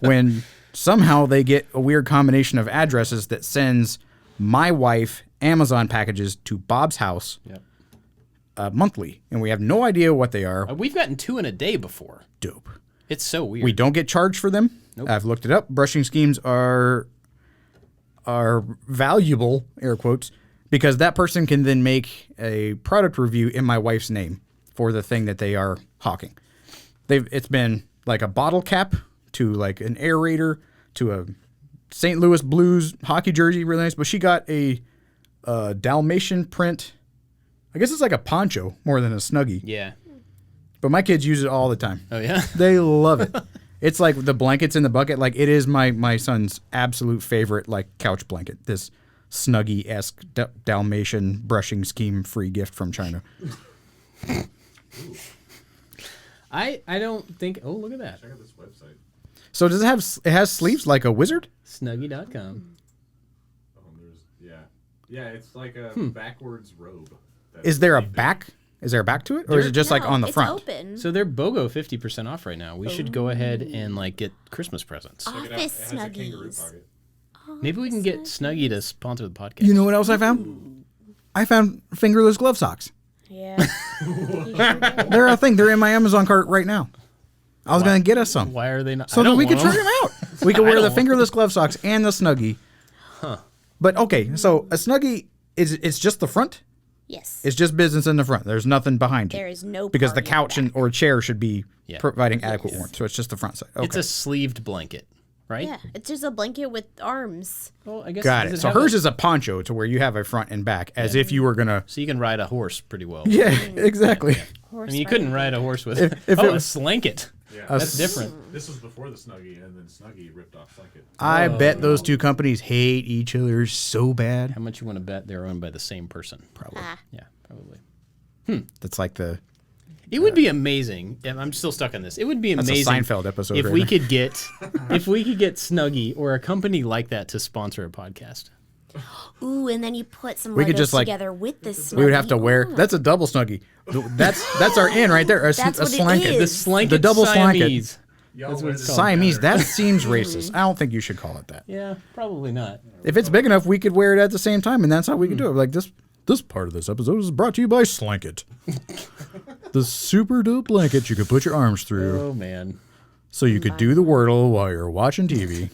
[SPEAKER 2] when somehow they get a weird combination of addresses that sends my wife Amazon packages to Bob's house
[SPEAKER 1] Yep.
[SPEAKER 2] monthly, and we have no idea what they are.
[SPEAKER 1] We've gotten 2 in a day before.
[SPEAKER 2] Dope.
[SPEAKER 1] It's so weird.
[SPEAKER 2] We don't get charged for them. I've looked it up. Brushing schemes are valuable, air quotes, because that person can then make a product review in my wife's name for the thing that they are hawking. It's been like a bottle cap to like an aerator to a St. Louis Blues hockey jersey, really nice. But she got a Dalmatian print. I guess it's like a poncho more than a Snuggie.
[SPEAKER 1] Yeah.
[SPEAKER 2] But my kids use it all the time.
[SPEAKER 1] Oh, yeah?
[SPEAKER 2] They love it. It's like the blankets in the bucket. Like it is my son's absolute favorite like couch blanket. This Snuggie-esque Dalmatian brushing scheme free gift from China.
[SPEAKER 1] I don't think... Oh, look at that.
[SPEAKER 3] Check out this website.
[SPEAKER 2] So does it has sleeves like a wizard?
[SPEAKER 1] Snuggie.com.
[SPEAKER 3] Yeah, it's like a backwards robe.
[SPEAKER 2] Is there a back? Is there a back to it, or is it just like
[SPEAKER 4] No,
[SPEAKER 2] on the
[SPEAKER 4] it's
[SPEAKER 2] front?
[SPEAKER 4] open.
[SPEAKER 1] So they're BOGO 50% off right now. We should go ahead and like get Christmas presents.
[SPEAKER 3] Check it out.
[SPEAKER 4] Office
[SPEAKER 3] It has a kangaroo
[SPEAKER 4] Snuggies.
[SPEAKER 3] pocket.
[SPEAKER 1] Maybe we can get Snuggie to sponsor the podcast.
[SPEAKER 2] You know what else I found? I found fingerless glove socks.
[SPEAKER 4] Yeah.
[SPEAKER 2] They're a thing. They're in my Amazon cart right now. I was gonna get us some
[SPEAKER 1] Why are they not?
[SPEAKER 2] so
[SPEAKER 1] I
[SPEAKER 2] that
[SPEAKER 1] don't
[SPEAKER 2] we could
[SPEAKER 1] want
[SPEAKER 2] try
[SPEAKER 1] 'em.
[SPEAKER 2] them out. We could wear the
[SPEAKER 1] don't want
[SPEAKER 2] fingerless glove socks and the Snuggie. But okay, so a Snuggie it's just the front.
[SPEAKER 4] Yes.
[SPEAKER 2] It's just business in the front. There's nothing behind you.
[SPEAKER 4] There is no
[SPEAKER 2] because the
[SPEAKER 4] part in the
[SPEAKER 2] couch and or chair should be
[SPEAKER 1] Yeah.
[SPEAKER 2] providing adequate warmth. So it's just the front side. Okay.
[SPEAKER 1] It's a sleeved blanket, right?
[SPEAKER 4] Yeah, it's just a blanket with arms.
[SPEAKER 1] Well, I guess.
[SPEAKER 2] Got
[SPEAKER 1] does
[SPEAKER 2] it. So
[SPEAKER 1] have
[SPEAKER 2] hers is a poncho to where you have a front and back, as if you were gonna.
[SPEAKER 1] So you can ride a horse pretty well.
[SPEAKER 2] Yeah, exactly.
[SPEAKER 1] I mean, you couldn't ride a horse with.
[SPEAKER 2] if
[SPEAKER 1] oh,
[SPEAKER 2] it
[SPEAKER 1] a
[SPEAKER 2] was-
[SPEAKER 1] slanket.
[SPEAKER 3] Yeah.
[SPEAKER 1] That's different.
[SPEAKER 3] This was before the Snuggie, and then Snuggie ripped off Blanket.
[SPEAKER 2] I bet those two companies hate each other so bad.
[SPEAKER 1] How much you want to bet they're owned by the same person? Probably.
[SPEAKER 4] Ah.
[SPEAKER 1] Yeah, probably.
[SPEAKER 2] That's like the.
[SPEAKER 1] It would be amazing. And I'm still stuck on this. It would be
[SPEAKER 2] That's a
[SPEAKER 1] amazing
[SPEAKER 2] Seinfeld episode
[SPEAKER 1] if
[SPEAKER 2] right
[SPEAKER 1] we
[SPEAKER 2] there.
[SPEAKER 1] could get if we could get Snuggie or a company like that to sponsor a podcast.
[SPEAKER 4] Ooh, and then you put some
[SPEAKER 2] We could
[SPEAKER 4] Legos
[SPEAKER 2] just, like-
[SPEAKER 4] together with the Snuggie.
[SPEAKER 2] We would have to wear.
[SPEAKER 4] Ooh.
[SPEAKER 2] That's a double Snuggie. That's our in right there.
[SPEAKER 4] That's what it
[SPEAKER 2] slanket.
[SPEAKER 4] is.
[SPEAKER 1] The slanket
[SPEAKER 2] The double slanket.
[SPEAKER 1] Siamese.
[SPEAKER 3] That's
[SPEAKER 1] what it's called.
[SPEAKER 2] Siamese. That seems racist. I don't think you should call it that.
[SPEAKER 1] Yeah, probably not.
[SPEAKER 2] If it's big enough, we could wear it at the same time, and that's how we could do it. Like this part of this episode is brought to you by Slanket, the super dope blanket you could put your arms through,
[SPEAKER 1] Oh man.
[SPEAKER 2] so you could do the Wordle while you're watching TV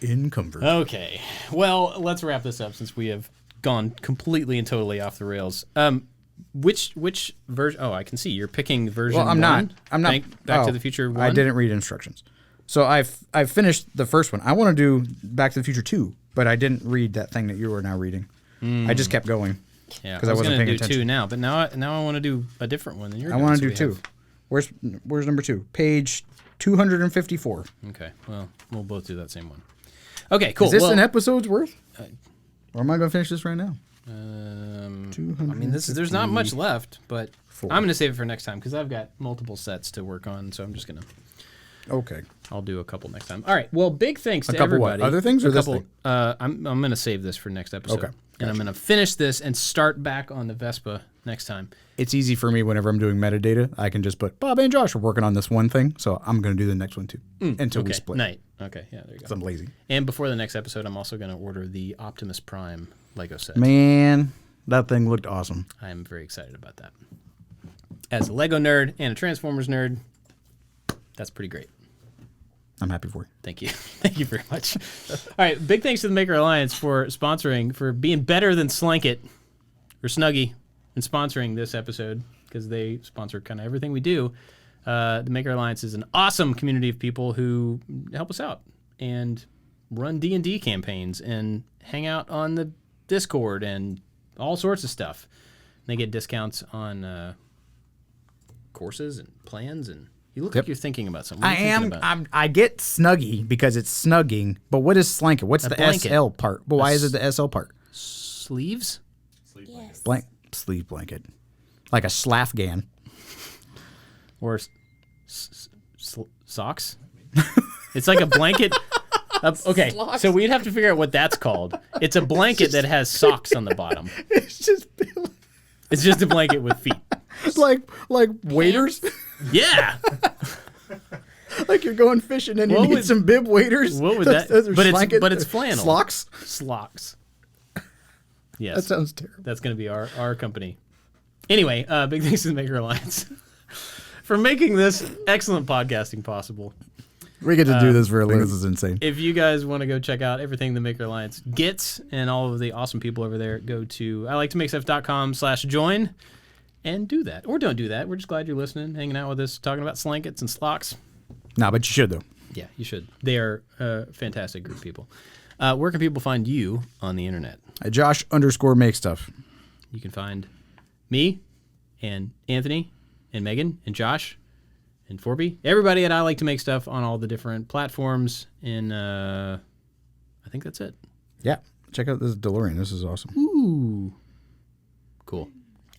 [SPEAKER 2] in comfort.
[SPEAKER 1] Okay. Well, let's wrap this up since we have gone completely and totally off the rails. Which version? Oh, I can see you're picking version.
[SPEAKER 2] Well, I'm not.
[SPEAKER 1] one.
[SPEAKER 2] I'm not.
[SPEAKER 1] Back to
[SPEAKER 2] oh,
[SPEAKER 1] the Future 1.
[SPEAKER 2] I didn't read instructions, so I've finished the first one. I want to do Back to the Future 2, but I didn't read that thing that you are now reading. I just kept going.
[SPEAKER 1] Yeah,
[SPEAKER 2] 'cause I wasn't
[SPEAKER 1] gonna
[SPEAKER 2] paying
[SPEAKER 1] do
[SPEAKER 2] attention.
[SPEAKER 1] 2 now, but now I want to do a different one than you're
[SPEAKER 2] I
[SPEAKER 1] doing.
[SPEAKER 2] want
[SPEAKER 1] so
[SPEAKER 2] to do
[SPEAKER 1] we
[SPEAKER 2] 2.
[SPEAKER 1] have-
[SPEAKER 2] Where's number 2? Page 254.
[SPEAKER 1] Okay. Well, we'll both do that same one. Okay. Cool.
[SPEAKER 2] Is this
[SPEAKER 1] well,
[SPEAKER 2] an episode's worth? Or am I going to finish this right now?
[SPEAKER 1] I mean, there's not much left, but I'm gonna save it for next time because I've got multiple sets to work on. So I'm just gonna.
[SPEAKER 2] Okay.
[SPEAKER 1] I'll do a couple next time. All right. Well, big thanks to
[SPEAKER 2] couple what?
[SPEAKER 1] everybody.
[SPEAKER 2] Other things or
[SPEAKER 1] A
[SPEAKER 2] this
[SPEAKER 1] couple,
[SPEAKER 2] thing?
[SPEAKER 1] I'm gonna save this for next episode.
[SPEAKER 2] Okay.
[SPEAKER 1] And I'm gonna finish this and start back on the Vespa next time.
[SPEAKER 2] It's easy for me whenever I'm doing metadata. I can just put Bob and Josh are working on this one thing, so I'm going to do the next one too until we
[SPEAKER 1] Okay.
[SPEAKER 2] split.
[SPEAKER 1] Night. Okay. Yeah. There you
[SPEAKER 2] 'Cause
[SPEAKER 1] go.
[SPEAKER 2] I'm lazy.
[SPEAKER 1] And before the next episode, I'm also gonna order the Optimus Prime Lego set.
[SPEAKER 2] Man, that thing looked awesome.
[SPEAKER 1] I am very excited about that. As a Lego nerd and a Transformers nerd, that's pretty great.
[SPEAKER 2] I'm happy for you.
[SPEAKER 1] Thank you. Thank you very much. All right. Big thanks to the Maker Alliance for sponsoring, for being better than Slanket or Snuggie and sponsoring this episode because they sponsor kind of everything we do. The Maker Alliance is an awesome community of people who help us out and run D&D campaigns and hang out on the Discord and all sorts of stuff. They get discounts on courses and plans, and you look like you're thinking about something. What
[SPEAKER 2] I
[SPEAKER 1] are you thinking about?
[SPEAKER 2] I get snuggy because it's snugging, but what is slanket? What's the
[SPEAKER 1] blanket.
[SPEAKER 2] SL part? But why is it the SL part?
[SPEAKER 1] Sleeves?
[SPEAKER 4] Yes.
[SPEAKER 2] Sleeve blanket. Like a slafgan.
[SPEAKER 1] Or socks? It's like a blanket. Okay, so we'd have to figure out what that's called. It's a blanket that has socks on the bottom.
[SPEAKER 2] It's just
[SPEAKER 1] It's just a blanket with feet.
[SPEAKER 2] like waders.
[SPEAKER 1] Yeah.
[SPEAKER 2] Like you're going fishing and you
[SPEAKER 1] What
[SPEAKER 2] need
[SPEAKER 1] would-
[SPEAKER 2] some bib waders.
[SPEAKER 1] what would
[SPEAKER 2] Those-
[SPEAKER 1] that-
[SPEAKER 2] those are
[SPEAKER 1] but it's flannel.
[SPEAKER 2] Slocks?
[SPEAKER 1] Slocks. Yes.
[SPEAKER 2] That sounds terrible.
[SPEAKER 1] That's going to be our company. Anyway, big thanks to the Maker Alliance for making this excellent podcasting possible.
[SPEAKER 2] We get to do this for a living. This is insane.
[SPEAKER 1] If you guys want to go check out everything the Maker Alliance gets and all of the awesome people over there, go to iliketomakestuff.com/join and do that. Or don't do that. We're just glad you're listening, hanging out with us, talking about slankets and slocks.
[SPEAKER 2] Nah, but you should, though.
[SPEAKER 1] Yeah, you should. They are a fantastic group of people. Where can people find you on the internet?
[SPEAKER 2] Josh_make_stuff.
[SPEAKER 1] You can find me and Anthony and Megan and Josh and Forby. Everybody at I Like to Make Stuff on all the different platforms. And I think that's it.
[SPEAKER 2] Yeah. Check out this DeLorean. This is awesome.
[SPEAKER 1] Ooh. Cool.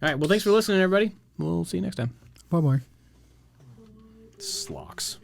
[SPEAKER 1] All right. Well, thanks for listening, everybody. We'll see you next time.
[SPEAKER 2] Bye-bye.
[SPEAKER 1] Slocks.